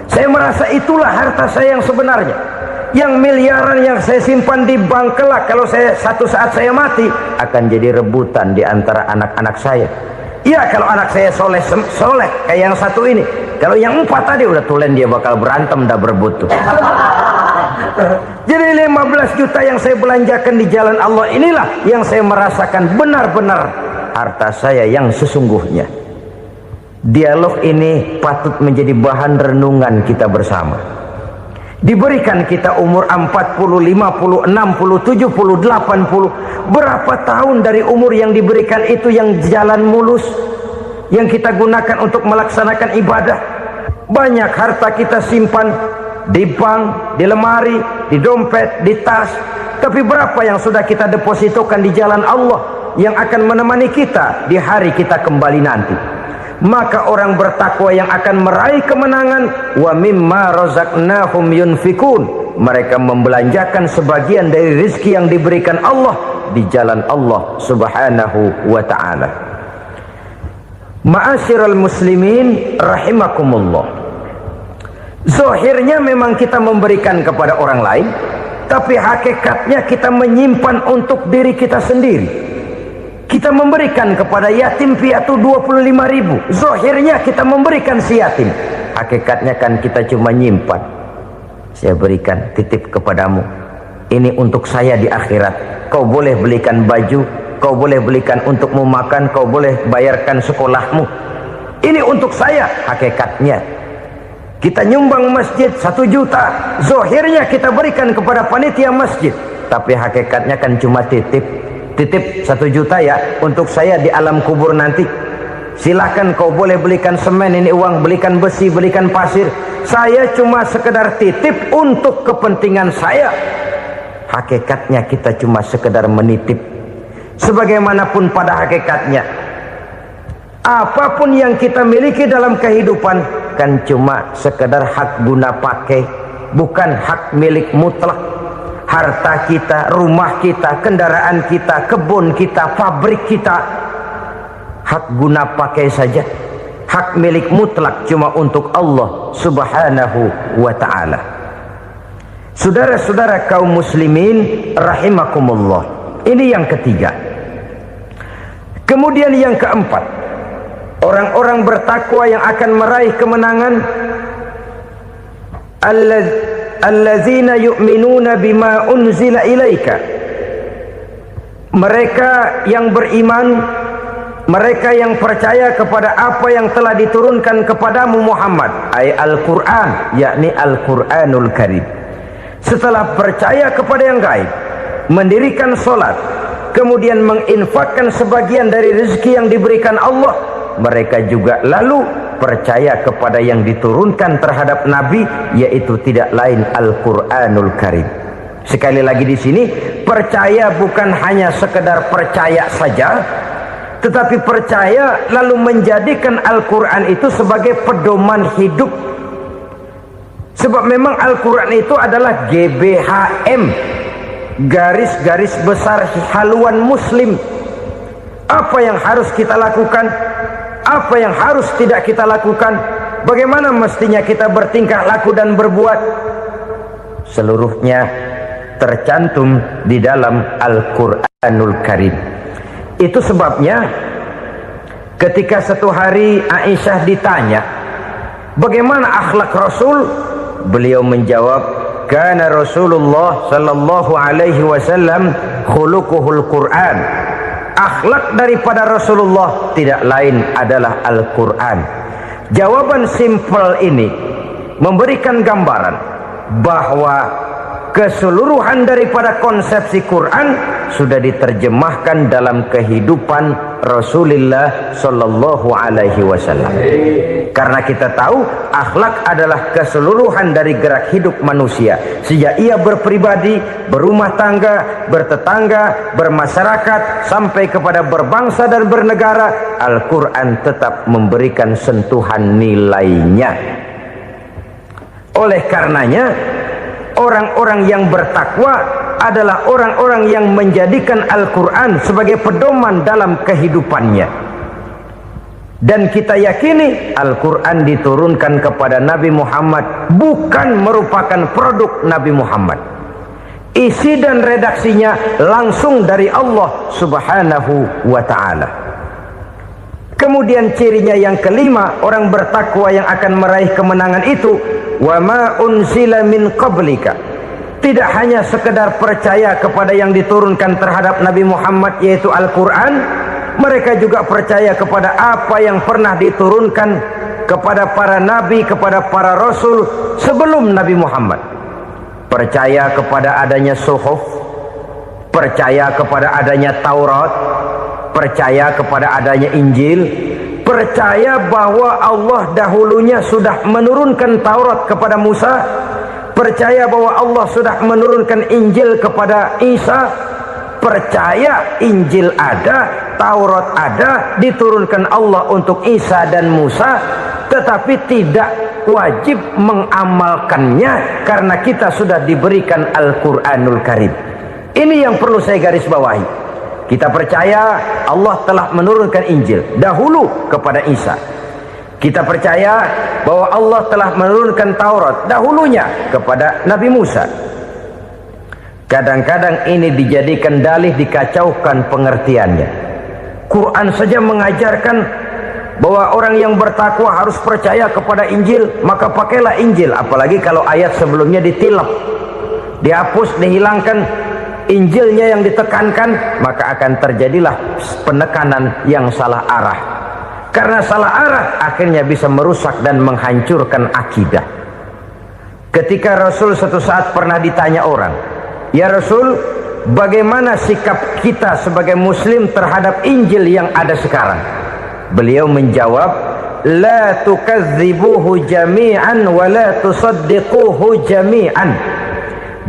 Saya merasa itulah harta saya yang sebenarnya. Yang miliaran yang saya simpan di bank kelak, kalau satu saat saya mati, akan jadi rebutan di antara anak-anak saya. Iya kalau anak saya soleh kayak yang 1 ini. Kalau yang 4 tadi udah tulen dia bakal berantem dah berebut tuh. Jadi 15 juta yang saya belanjakan di jalan Allah inilah yang saya merasakan benar-benar harta saya yang sesungguhnya. Dialog ini patut menjadi bahan renungan kita bersama. Diberikan kita umur 40, 50, 60, 70, 80. Berapa tahun dari umur yang diberikan itu yang jalan mulus, yang kita gunakan untuk melaksanakan ibadah? Banyak harta kita simpan di bank, di lemari, di dompet, di tas. Tapi berapa yang sudah kita depositokan di jalan Allah yang akan menemani kita di hari kita kembali nanti? Maka orang bertakwa yang akan meraih kemenangan, wa mimma razaqnahum yunfikun, mereka membelanjakan sebagian dari rezeki yang diberikan Allah di jalan Allah subhanahu wa ta'ala. Ma'asyiral muslimin rahimakumullah, zahirnya memang kita memberikan kepada orang lain, tapi hakikatnya kita menyimpan untuk diri kita sendiri. Kita memberikan kepada yatim piatu 25.000, zahirnya kita memberikan si yatim, hakikatnya kan kita cuma nyimpan. Saya berikan, titip kepadamu, ini untuk saya di akhirat. Kau boleh belikan baju, kau boleh belikan untukmu makan, kau boleh bayarkan sekolahmu, ini untuk saya. Hakikatnya kita nyumbang masjid 1 juta, zahirnya kita berikan kepada panitia masjid, tapi hakikatnya kan cuma titip 1 juta ya, untuk saya di alam kubur nanti. Silahkan kau boleh belikan semen, ini uang, belikan besi, belikan pasir, saya cuma sekedar titip untuk kepentingan saya. Hakikatnya kita cuma sekedar menitip. Sebagaimanapun pada hakikatnya, apapun yang kita miliki dalam kehidupan kan cuma sekedar hak guna pakai, bukan hak milik mutlak. Harta kita, rumah kita, kendaraan kita, kebun kita, pabrik kita, hak guna pakai saja. Hak milik mutlak cuma untuk Allah subhanahu wa ta'ala. Saudara-saudara kaum muslimin rahimakumullah, ini yang ketiga. Kemudian yang keempat, orang-orang bertakwa yang akan meraih kemenangan, allazina yu'minuna bima unzila ilaika, mereka yang beriman, mereka yang percaya kepada apa yang telah diturunkan kepadamu Muhammad, ay Al-Quran, yakni Al-Quranul Karim. Setelah percaya kepada yang gaib, mendirikan solat, kemudian menginfakkan sebagian dari rezeki yang diberikan Allah, mereka juga lalu percaya kepada yang diturunkan terhadap Nabi, yaitu tidak lain Al-Quranul Karim. Sekali lagi di sini, percaya bukan hanya sekedar percaya saja, tetapi percaya lalu menjadikan Al-Quran itu sebagai pedoman hidup. Sebab memang Al-Quran itu adalah GBHM, garis-garis besar haluan muslim. Apa yang harus kita lakukan, apa yang harus tidak kita lakukan, bagaimana mestinya kita bertingkah laku dan berbuat, seluruhnya tercantum di dalam Al-Quranul Karim. Itu sebabnya ketika satu hari Aisyah ditanya bagaimana akhlak Rasul, beliau menjawab, kana Rasulullah sallallahu alaihi wasallam khuluquhul Quran. Akhlak daripada Rasulullah tidak lain adalah Al-Quran. Jawaban simpel ini memberikan gambaran bahwa keseluruhan daripada konsepsi Quran sudah diterjemahkan dalam kehidupan Rasulullah sallallahu alaihi wasallam. Karena kita tahu akhlak adalah keseluruhan dari gerak hidup manusia. Sejak ia berpribadi, berumah tangga, bertetangga, bermasyarakat, sampai kepada berbangsa dan bernegara, Al-Quran tetap memberikan sentuhan nilainya. Oleh karenanya, orang-orang yang bertakwa adalah orang-orang yang menjadikan Al-Quran sebagai pedoman dalam kehidupannya. Dan kita yakini Al-Quran diturunkan kepada Nabi Muhammad bukan merupakan produk Nabi Muhammad. Isi dan redaksinya langsung dari Allah subhanahu wa ta'ala. Kemudian cirinya yang kelima, orang bertakwa yang akan meraih kemenangan itu, wa ma unzila min qablika, tidak hanya sekedar percaya kepada yang diturunkan terhadap Nabi Muhammad yaitu Al-Quran, mereka juga percaya kepada apa yang pernah diturunkan kepada para nabi, kepada para rasul sebelum Nabi Muhammad. Percaya kepada adanya suhuf, percaya kepada adanya Taurat, percaya kepada adanya Injil, percaya bahwa Allah dahulunya sudah menurunkan Taurat kepada Musa, percaya bahwa Allah sudah menurunkan Injil kepada Isa, percaya Injil ada, Taurat ada, diturunkan Allah untuk Isa dan Musa, tetapi tidak wajib mengamalkannya karena kita sudah diberikan Al-Quranul Karim. Ini yang perlu saya garis bawahi. Kita percaya Allah telah menurunkan Injil dahulu kepada Isa. Kita percaya bahwa Allah telah menurunkan Taurat dahulunya kepada Nabi Musa. Kadang-kadang ini dijadikan dalih, dikacaukan pengertiannya. Quran saja mengajarkan bahwa orang yang bertakwa harus percaya kepada Injil, maka pakailah Injil. Apalagi kalau ayat sebelumnya ditilap, dihapus, dihilangkan, Injilnya yang ditekankan, maka akan terjadilah penekanan yang salah arah. Karena salah arah akhirnya bisa merusak dan menghancurkan akidah. Ketika Rasul suatu saat pernah ditanya orang, "Ya Rasul, bagaimana sikap kita sebagai muslim terhadap Injil yang ada sekarang?" Beliau menjawab, "La tukadzibuhu jami'an wa la tusaddiquhu jami'an."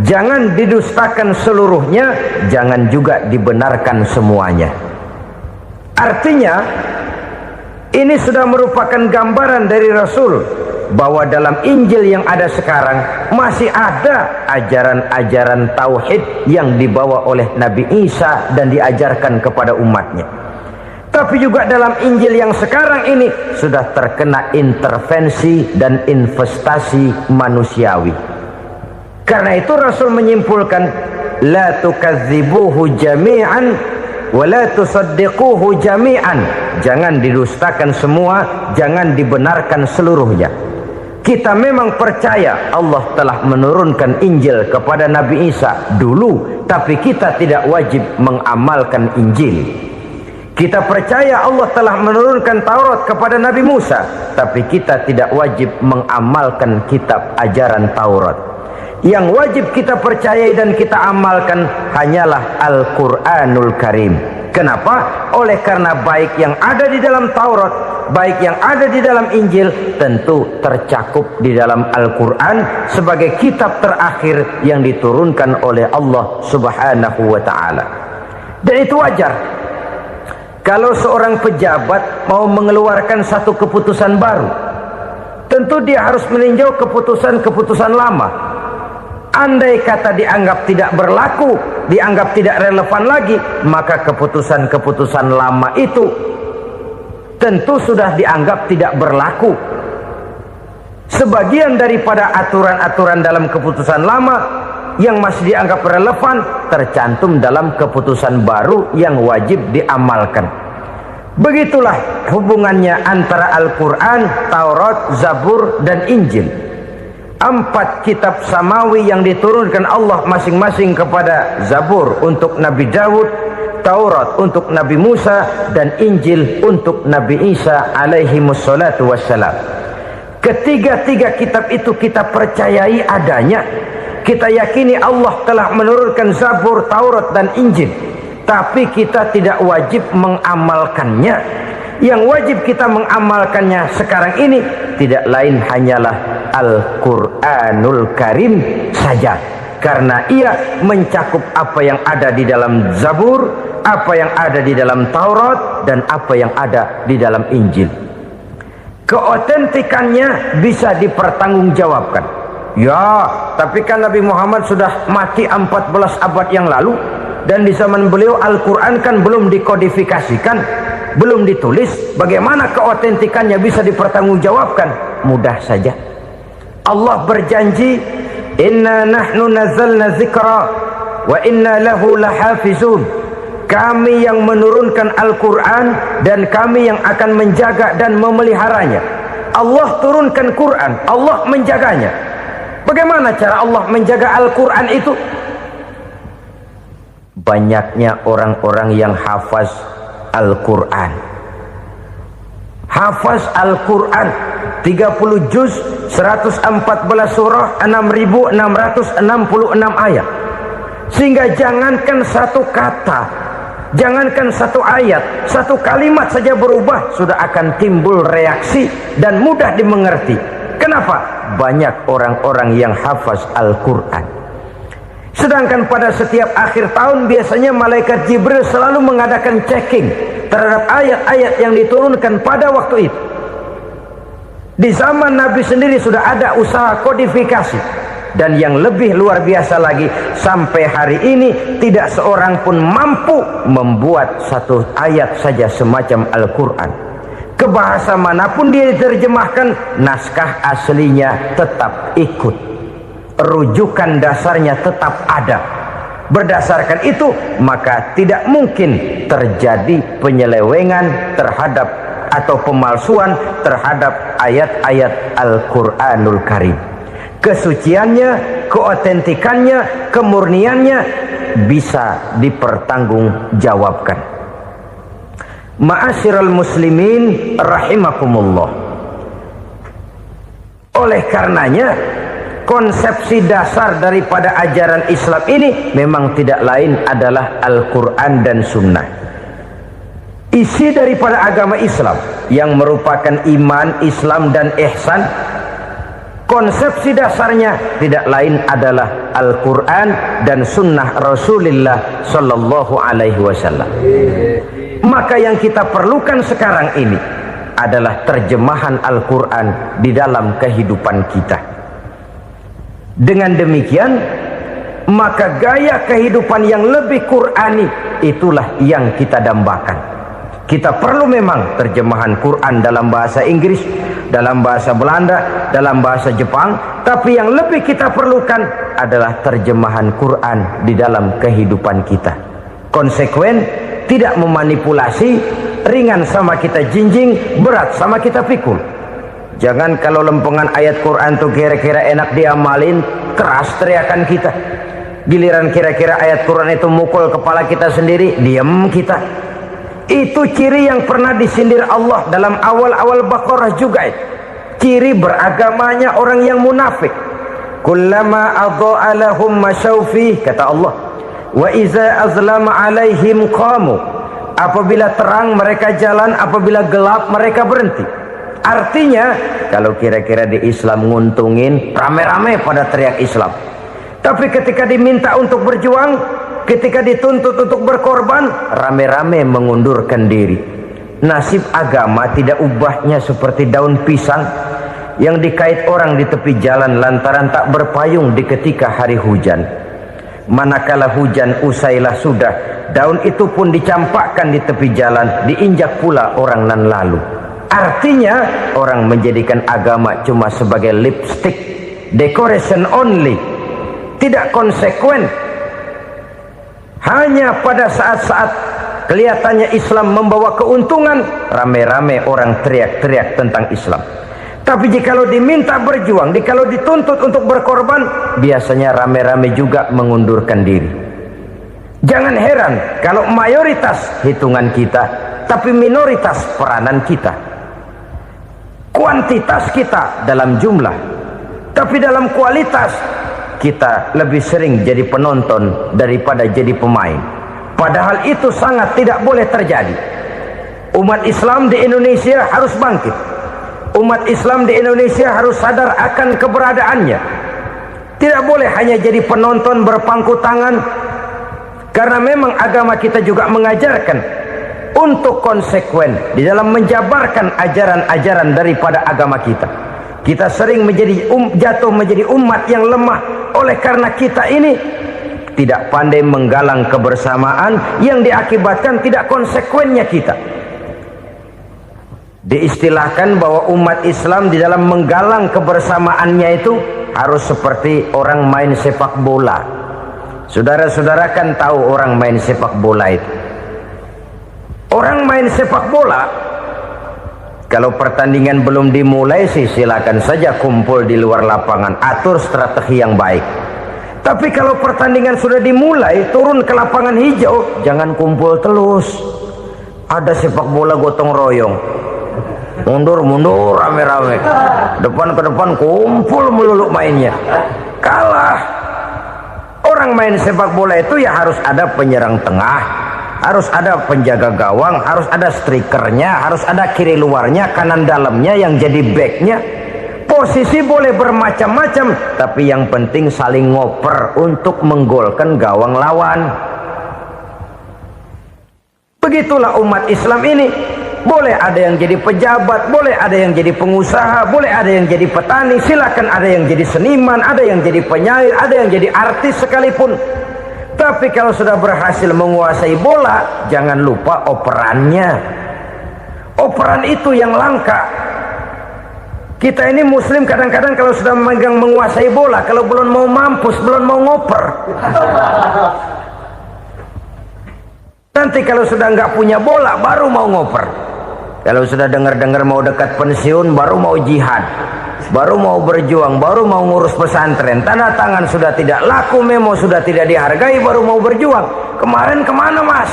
Jangan didustakan seluruhnya, jangan juga dibenarkan semuanya. Artinya, ini sudah merupakan gambaran dari Rasul bahwa dalam Injil yang ada sekarang masih ada ajaran-ajaran tauhid yang dibawa oleh Nabi Isa dan diajarkan kepada umatnya. Tapi juga dalam Injil yang sekarang ini sudah terkena intervensi dan investasi manusiawi. Karena itu Rasul menyimpulkan, la tukadzibuhu jami'an wa la tusaddiquhu jami'an. Jangan didustakan semua, jangan dibenarkan seluruhnya. Kita memang percaya Allah telah menurunkan Injil kepada Nabi Isa dulu, tapi kita tidak wajib mengamalkan Injil. Kita percaya Allah telah menurunkan Taurat kepada Nabi Musa, tapi kita tidak wajib mengamalkan kitab ajaran Taurat. Yang wajib kita percayai dan kita amalkan hanyalah Al-Quranul Karim. Kenapa? Oleh karena baik yang ada di dalam Taurat, baik yang ada di dalam Injil, tentu tercakup di dalam Al-Quran sebagai kitab terakhir yang diturunkan oleh Allah Subhanahu wa Ta'ala. Dan itu wajar. Kalau seorang pejabat mau mengeluarkan satu keputusan baru, tentu dia harus meninjau keputusan-keputusan lama. Andai kata dianggap tidak berlaku, dianggap tidak relevan lagi, maka keputusan-keputusan lama itu tentu sudah dianggap tidak berlaku. Sebagian daripada aturan-aturan dalam keputusan lama yang masih dianggap relevan tercantum dalam keputusan baru yang wajib diamalkan. Begitulah hubungannya antara Al-Quran, Taurat, Zabur, dan Injil. 4 kitab samawi yang diturunkan Allah masing-masing kepada Zabur untuk Nabi Daud, Taurat untuk Nabi Musa, dan Injil untuk Nabi Isa alaihi wassalatu wassalam. Ketiga-tiga kitab itu kita percayai adanya. Kita yakini Allah telah menurunkan Zabur, Taurat, dan Injil, tapi kita tidak wajib mengamalkannya. Yang wajib kita mengamalkannya sekarang ini tidak lain hanyalah Al-Quranul Karim saja, karena ia mencakup apa yang ada di dalam Zabur, apa yang ada di dalam Taurat, dan apa yang ada di dalam Injil. Keotentikannya bisa dipertanggungjawabkan. Ya, tapi kan Nabi Muhammad sudah mati 14 abad yang lalu, dan di zaman beliau Al-Quran kan belum dikodifikasikan, belum ditulis. Bagaimana keotentikannya bisa dipertanggungjawabkan? Mudah saja. Allah berjanji, inna nahnu nazzalna dzikra wa inna lahu lahafizun. Kami yang menurunkan Al-Quran dan kami yang akan menjaga dan memeliharanya. Allah turunkan Quran, Allah menjaganya. Bagaimana cara Allah menjaga Al-Quran itu? Banyaknya orang-orang yang hafaz Al-Quran. Hafaz Al-Quran 30 juz, 114 surah, 6.666 ayat. Sehingga jangankan satu kata, jangankan satu ayat, satu kalimat saja berubah, sudah akan timbul reaksi dan mudah dimengerti. Kenapa? Banyak orang-orang yang hafaz Al-Quran. Sedangkan pada setiap akhir tahun biasanya malaikat Jibril selalu mengadakan checking terhadap ayat-ayat yang diturunkan pada waktu itu. Di zaman Nabi sendiri sudah ada usaha kodifikasi. Dan yang lebih luar biasa lagi, sampai hari ini tidak seorang pun mampu membuat satu ayat saja semacam Al-Quran. Ke bahasa manapun dia diterjemahkan, naskah aslinya tetap ikut, rujukan dasarnya tetap ada. Berdasarkan itu, maka tidak mungkin terjadi penyelewengan terhadap atau pemalsuan terhadap ayat-ayat Al-Quranul Karim. Kesuciannya, keotentikannya, kemurniannya bisa dipertanggungjawabkan. Ma'asyiral muslimin rahimakumullah. Oleh karenanya, konsepsi dasar daripada ajaran Islam ini memang tidak lain adalah Al-Quran dan Sunnah. Isi daripada agama Islam yang merupakan iman, Islam dan ihsan, konsepsi dasarnya tidak lain adalah Al-Quran dan Sunnah Rasulullah Sallallahu Alaihi Wasallam. Maka yang kita perlukan sekarang ini adalah terjemahan Al-Quran di dalam kehidupan kita. Dengan demikian, maka gaya kehidupan yang lebih Qurani itulah yang kita dambakan. Kita perlu memang terjemahan Quran dalam bahasa Inggris, dalam bahasa Belanda, dalam bahasa Jepang, tapi yang lebih kita perlukan adalah terjemahan Quran di dalam kehidupan kita. Konsekuen, tidak memanipulasi, ringan sama kita jinjing, berat sama kita pikul. Jangan kalau lempengan ayat Quran tuh kira-kira enak diamalin, keras teriakan kita. Giliran kira-kira ayat Quran itu mukul kepala kita sendiri, diam kita. Itu ciri yang pernah disindir Allah dalam awal-awal Baqarah juga. Ciri beragamanya orang yang munafik. Kullama adha'a lahum masyawfi, kata Allah, wa iza azlama alaihim qamu. Apabila terang mereka jalan, apabila gelap mereka berhenti. Artinya, kalau kira-kira di Islam nguntungin, rame-rame pada teriak Islam. Tapi ketika diminta untuk berjuang, ketika dituntut untuk berkorban, rame-rame mengundurkan diri. Nasib agama tidak ubahnya seperti daun pisang yang dikait orang di tepi jalan lantaran tak berpayung di ketika hari hujan. Manakala hujan usailah sudah, daun itu pun dicampakkan di tepi jalan, diinjak pula orang nan lalu. Artinya, orang menjadikan agama cuma sebagai lipstick, decoration only, tidak konsekuen. Hanya pada saat-saat kelihatannya Islam membawa keuntungan, rame-rame orang teriak-teriak tentang Islam. Tapi jikalau diminta berjuang, jikalau dituntut untuk berkorban, biasanya rame-rame juga mengundurkan diri. Jangan heran kalau mayoritas hitungan kita, tapi minoritas peranan kita. Kuantitas kita dalam jumlah, tapi dalam kualitas kita lebih sering jadi penonton daripada jadi pemain. Padahal itu sangat tidak boleh terjadi. Umat Islam di Indonesia harus bangkit. Umat Islam di Indonesia harus sadar akan keberadaannya. Tidak boleh hanya jadi penonton berpangku tangan. Karena memang agama kita juga mengajarkan untuk konsekuen di dalam menjabarkan ajaran-ajaran daripada agama kita. Kita sering jatuh menjadi umat yang lemah oleh karena kita ini tidak pandai menggalang kebersamaan yang diakibatkan tidak konsekuennya kita. Diistilahkan bahwa umat Islam di dalam menggalang kebersamaannya itu harus seperti orang main sepak bola. Saudara-saudara kan tahu orang main sepak bola itu. Orang main sepak bola, kalau pertandingan belum dimulai sih silakan saja kumpul di luar lapangan, atur strategi yang baik. Tapi kalau pertandingan sudah dimulai, turun ke lapangan hijau, jangan kumpul terus. Ada sepak bola gotong royong, mundur-mundur rame-rame, depan ke depan kumpul melulu mainnya. Kalah. Orang main sepak bola itu ya harus ada penyerang tengah, harus ada penjaga gawang, harus ada strikernya, harus ada kiri luarnya, kanan dalamnya yang jadi backnya. Posisi boleh bermacam-macam, tapi yang penting saling ngoper untuk menggolkan gawang lawan. Begitulah umat Islam ini. Boleh ada yang jadi pejabat, boleh ada yang jadi pengusaha, boleh ada yang jadi petani, silakan ada yang jadi seniman, ada yang jadi penyair, ada yang jadi artis sekalipun. Tapi kalau sudah berhasil menguasai bola, jangan lupa operannya. Operan itu yang langka. Kita ini muslim kadang-kadang kalau sudah memegang menguasai bola, kalau belum mau mampus, belum mau ngoper. Nanti kalau sudah nggak punya bola, baru mau ngoper. Kalau sudah dengar-dengar mau dekat pensiun, baru mau jihad, baru mau berjuang, baru mau ngurus pesantren. Tanda tangan sudah tidak laku, memo sudah tidak dihargai, baru mau berjuang. Kemarin kemana, Mas?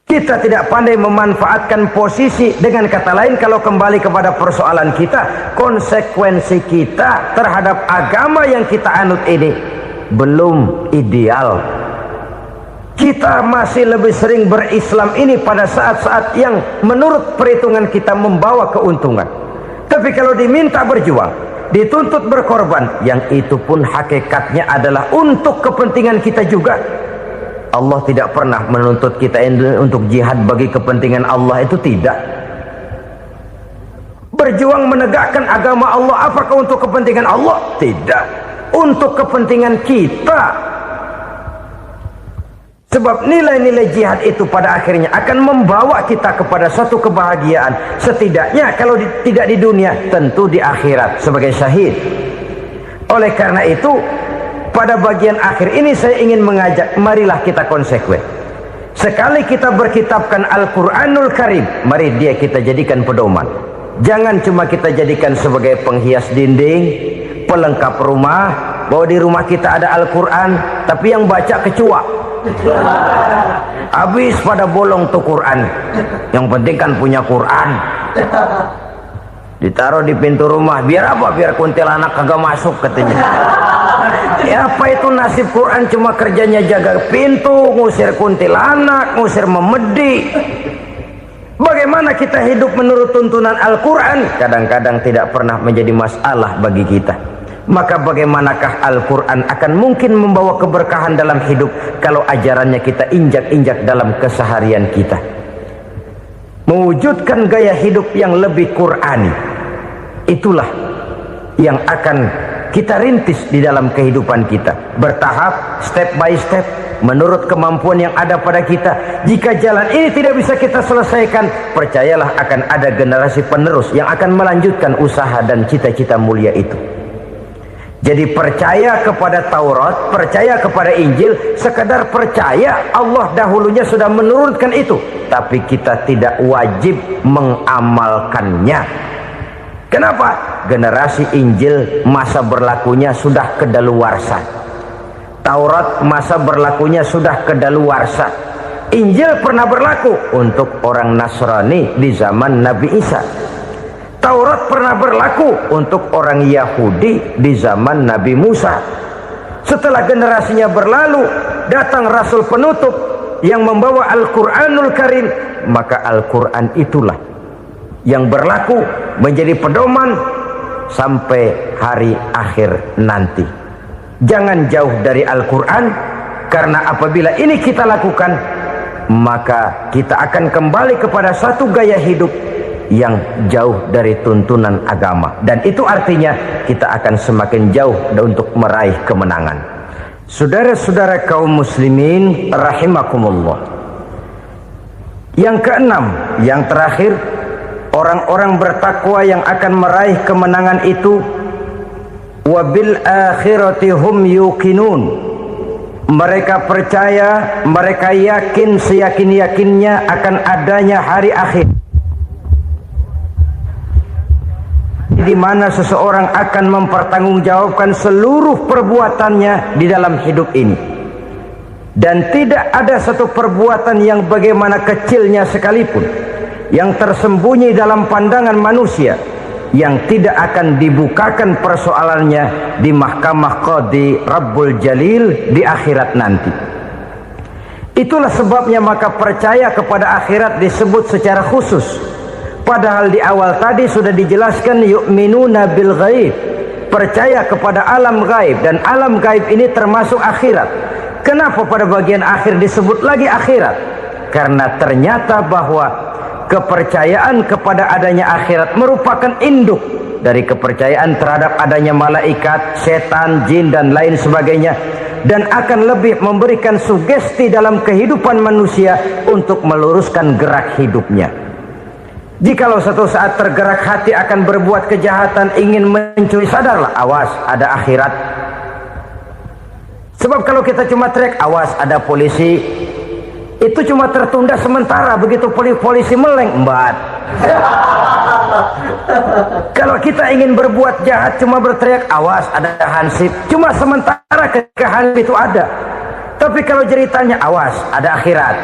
Kita tidak pandai memanfaatkan posisi. Dengan kata lain, kalau kembali kepada persoalan kita, konsekuensi kita terhadap agama yang kita anut ini belum ideal. Kita masih lebih sering berislam ini pada saat-saat yang menurut perhitungan kita membawa keuntungan. Tapi kalau diminta berjuang, dituntut berkorban, yang itu pun hakikatnya adalah untuk kepentingan kita juga. Allah tidak pernah menuntut kita untuk jihad bagi kepentingan Allah, itu tidak. Berjuang menegakkan agama Allah, apakah untuk kepentingan Allah? Tidak. Untuk kepentingan kita. Sebab nilai-nilai jihad itu pada akhirnya akan membawa kita kepada satu kebahagiaan. Setidaknya kalau tidak di dunia, tentu di akhirat sebagai syahid. Oleh karena itu, pada bagian akhir ini saya ingin mengajak, marilah kita konsekuen. Sekali kita berkitabkan Al-Quranul Karim, mari dia kita jadikan pedoman. Jangan cuma kita jadikan sebagai penghias dinding, pelengkap rumah, bahwa di rumah kita ada Al-Quran, tapi yang baca kecoa. Habis pada bolong tuh Quran. Yang penting kan punya Quran. Ditaruh di pintu rumah, biar apa? Biar kuntilanak kagak masuk katanya. Ya apa itu nasib Quran, cuma kerjanya jaga pintu, ngusir kuntilanak, ngusir memedi. Bagaimana kita hidup menurut tuntunan Al-Quran? Kadang-kadang tidak pernah menjadi masalah bagi kita. Maka bagaimanakah Al-Quran akan mungkin membawa keberkahan dalam hidup kalau ajarannya kita injak-injak dalam keseharian kita? Mewujudkan gaya hidup yang lebih Qurani, itulah yang akan kita rintis di dalam kehidupan kita, bertahap, step by step, menurut kemampuan yang ada pada kita. Jika jalan ini tidak bisa kita selesaikan, percayalah akan ada generasi penerus yang akan melanjutkan usaha dan cita-cita mulia itu. Jadi percaya kepada Taurat, percaya kepada Injil, sekedar percaya Allah dahulunya sudah menurunkan itu, tapi kita tidak wajib mengamalkannya. Kenapa? Generasi Injil masa berlakunya sudah kedaluarsa. Taurat masa berlakunya sudah kedaluarsa. Injil pernah berlaku untuk orang Nasrani di zaman Nabi Isa. Taurat pernah berlaku untuk orang Yahudi di zaman Nabi Musa. Setelah generasinya berlalu, datang Rasul penutup yang membawa Al-Quranul Karim. Maka Al-Quran itulah yang berlaku menjadi pedoman sampai hari akhir nanti. Jangan jauh dari Al-Quran, karena apabila ini kita lakukan, maka kita akan kembali kepada satu gaya hidup yang jauh dari tuntunan agama, dan itu artinya kita akan semakin jauh untuk meraih kemenangan. Saudara-saudara kaum muslimin rahimakumullah. Yang keenam, yang terakhir, orang-orang bertakwa yang akan meraih kemenangan itu wabil akhirati hum yuqinun. Mereka percaya, mereka yakin seyakin-yakinnya akan adanya hari akhir, di mana seseorang akan mempertanggungjawabkan seluruh perbuatannya di dalam hidup ini, dan tidak ada satu perbuatan yang bagaimana kecilnya sekalipun yang tersembunyi dalam pandangan manusia yang tidak akan dibukakan persoalannya di mahkamah Qadi Rabbul Jalil di akhirat nanti. Itulah sebabnya maka percaya kepada akhirat disebut secara khusus. Padahal di awal tadi sudah dijelaskan yu'minuna bil ghaib, percaya kepada alam gaib, dan alam gaib ini termasuk akhirat. Kenapa pada bagian akhir disebut lagi akhirat? Karena ternyata bahwa kepercayaan kepada adanya akhirat merupakan induk dari kepercayaan terhadap adanya malaikat, setan, jin dan lain sebagainya, dan akan lebih memberikan sugesti dalam kehidupan manusia untuk meluruskan gerak hidupnya. Jikalau satu saat tergerak hati akan berbuat kejahatan, ingin mencuri, sadarlah, awas ada akhirat. Sebab kalau kita cuma teriak awas ada polisi, itu cuma tertunda sementara. Begitu polisi meleng, embat. Kalau kita ingin berbuat jahat cuma berteriak awas ada hansip, cuma sementara, ketika hansip itu ada. Tapi kalau ceritanya awas ada akhirat,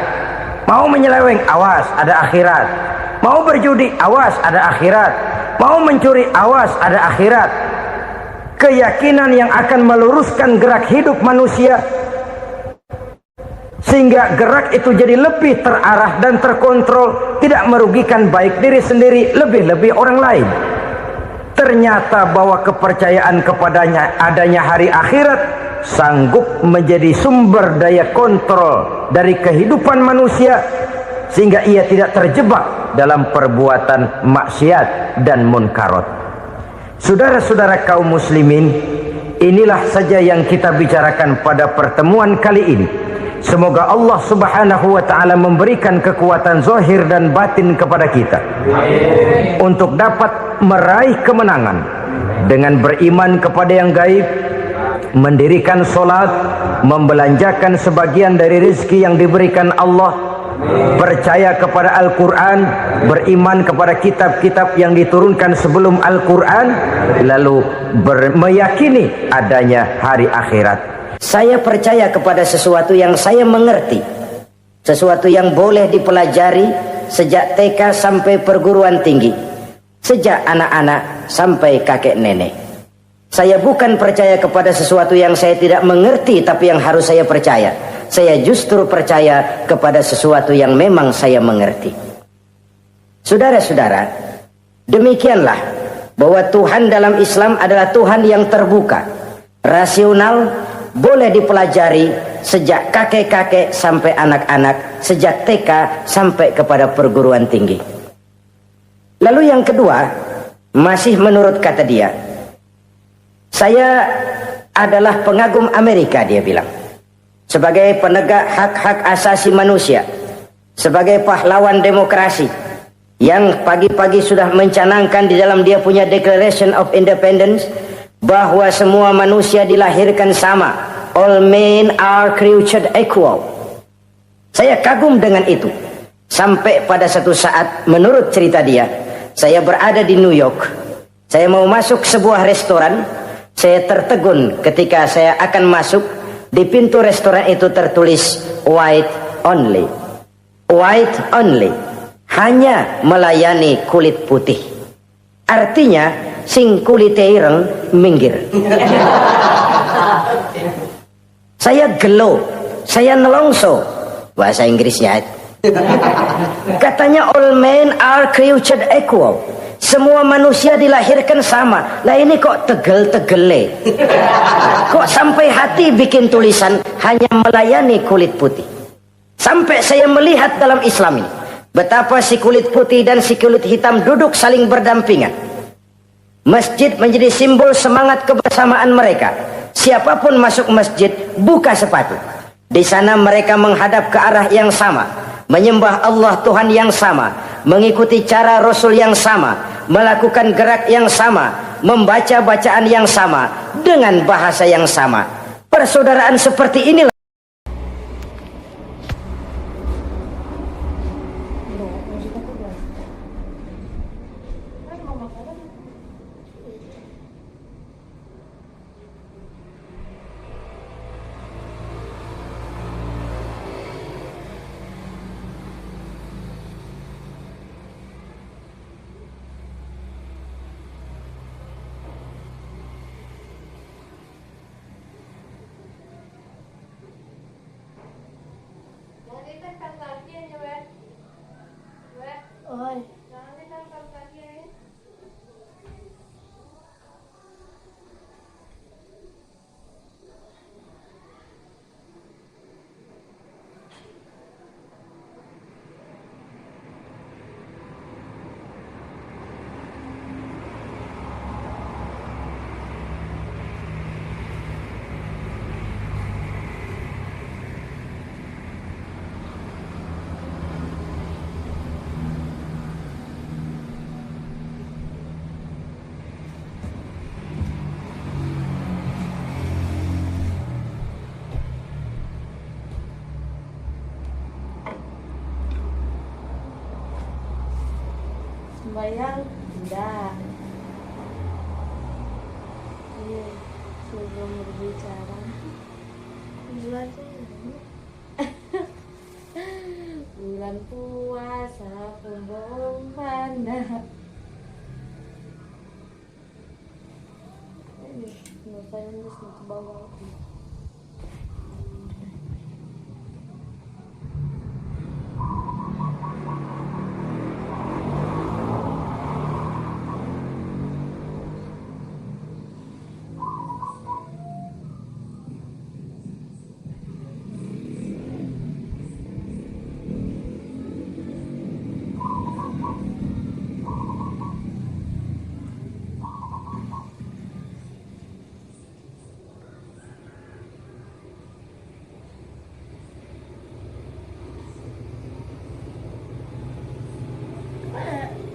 mau menyeleweng awas ada akhirat, mau berjudi awas ada akhirat, mau mencuri awas ada akhirat. Keyakinan yang akan meluruskan gerak hidup manusia sehingga gerak itu jadi lebih terarah dan terkontrol, tidak merugikan baik diri sendiri, lebih-lebih orang lain. Ternyata bahwa kepercayaan kepadanya adanya hari akhirat sanggup menjadi sumber daya kontrol dari kehidupan manusia, sehingga ia tidak terjebak dalam perbuatan maksiat dan munkarat. Saudara-saudara kaum muslimin, inilah saja yang kita bicarakan pada pertemuan kali ini. Semoga Allah subhanahu wa ta'ala memberikan kekuatan zahir dan batin kepada kita untuk dapat meraih kemenangan dengan beriman kepada yang gaib, mendirikan solat, membelanjakan sebagian dari rezeki yang diberikan Allah, percaya kepada Al-Quran, beriman kepada kitab-kitab yang diturunkan sebelum Al-Quran, lalu meyakini adanya hari akhirat. Saya percaya kepada sesuatu yang saya mengerti, sesuatu yang boleh dipelajari sejak TK sampai perguruan tinggi, sejak anak-anak sampai kakek nenek. Saya bukan percaya kepada sesuatu yang saya tidak mengerti tapi yang harus saya percaya. Saya justru percaya kepada sesuatu yang memang saya mengerti. Saudara-saudara, demikianlah bahwa Tuhan dalam Islam adalah Tuhan yang terbuka, rasional, boleh dipelajari sejak kakek-kakek sampai anak-anak, sejak TK sampai kepada perguruan tinggi. Lalu yang kedua, masih menurut kata dia, saya adalah pengagum Amerika, dia bilang, sebagai penegak hak-hak asasi manusia, sebagai pahlawan demokrasi yang pagi-pagi sudah mencanangkan di dalam dia punya Declaration of Independence bahwa semua manusia dilahirkan sama, all men are created equal. Saya kagum dengan itu. Sampai pada satu saat, menurut cerita dia, saya berada di New York, saya mau masuk sebuah restoran, saya tertegun ketika saya akan masuk. Di pintu restoran itu tertulis white only, white only, hanya melayani kulit putih. Artinya sing kulite ireng minggir. Saya gelo, saya nelongso, bahasa Inggrisnya. Katanya all men are created equal, semua manusia dilahirkan sama. Lah ini kok tegel-tegele, kok sampai hati bikin tulisan hanya melayani kulit putih. Sampai saya melihat dalam Islam ini betapa si kulit putih dan si kulit hitam duduk saling berdampingan. Masjid menjadi simbol semangat kebersamaan mereka. Siapapun masuk masjid, buka sepatu. Di sana mereka menghadap ke arah yang sama, menyembah Allah Tuhan yang sama, mengikuti cara Rasul yang sama, melakukan gerak yang sama, membaca bacaan yang sama, dengan bahasa yang sama. Persaudaraan seperti inilah kebayang? Tidak. Ini sebelum berbicara. Bulan bulan puasa pembohong pandang. Ini ngapain terus ke bawah?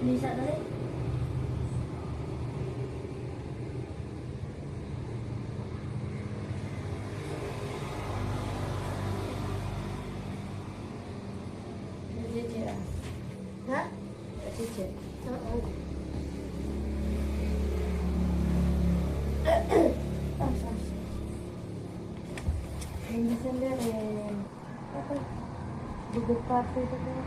Bisa tadi? Cici ya? Hah? Cici? Oh. Ini sendiri apa? Duduk kafe itu kan?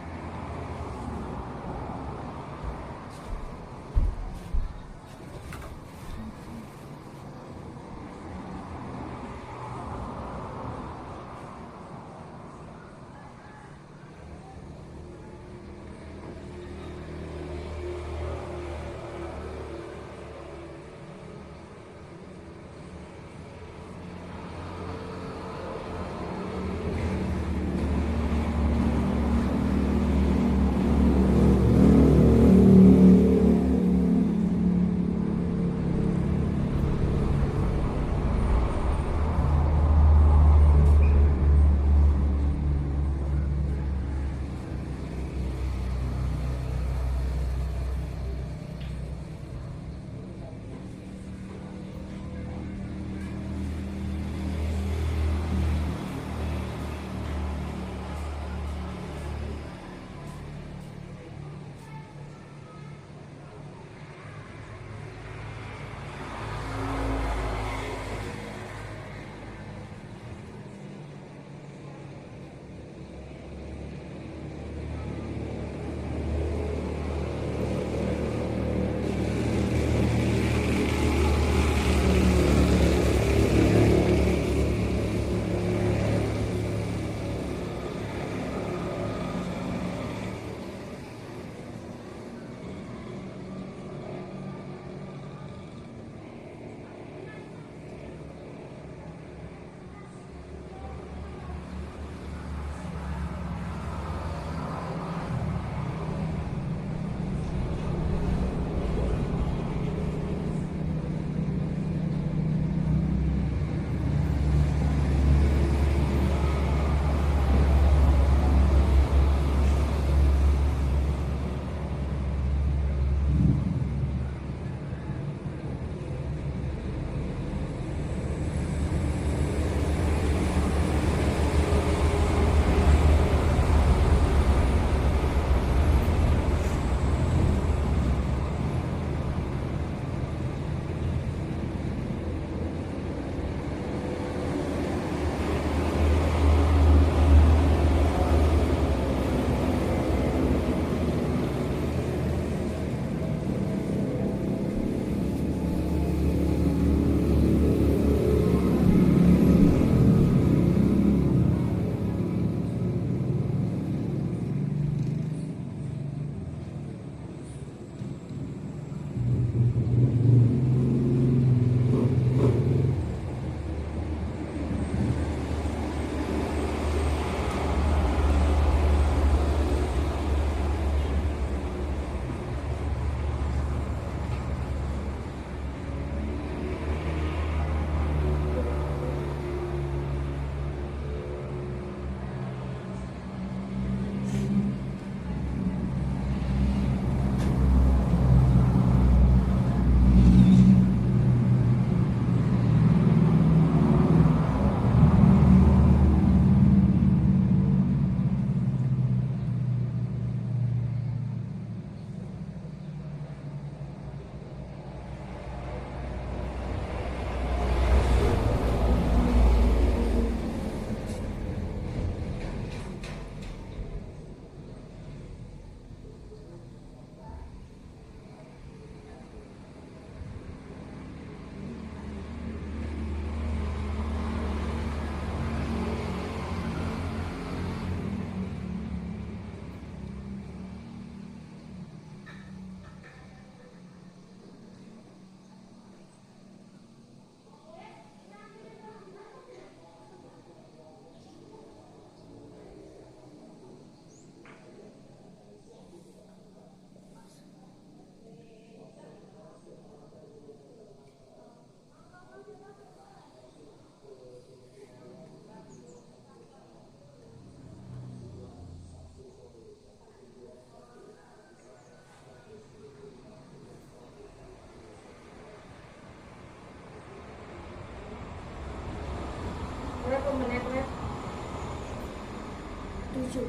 7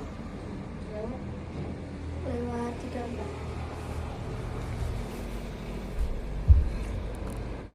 lewat 34.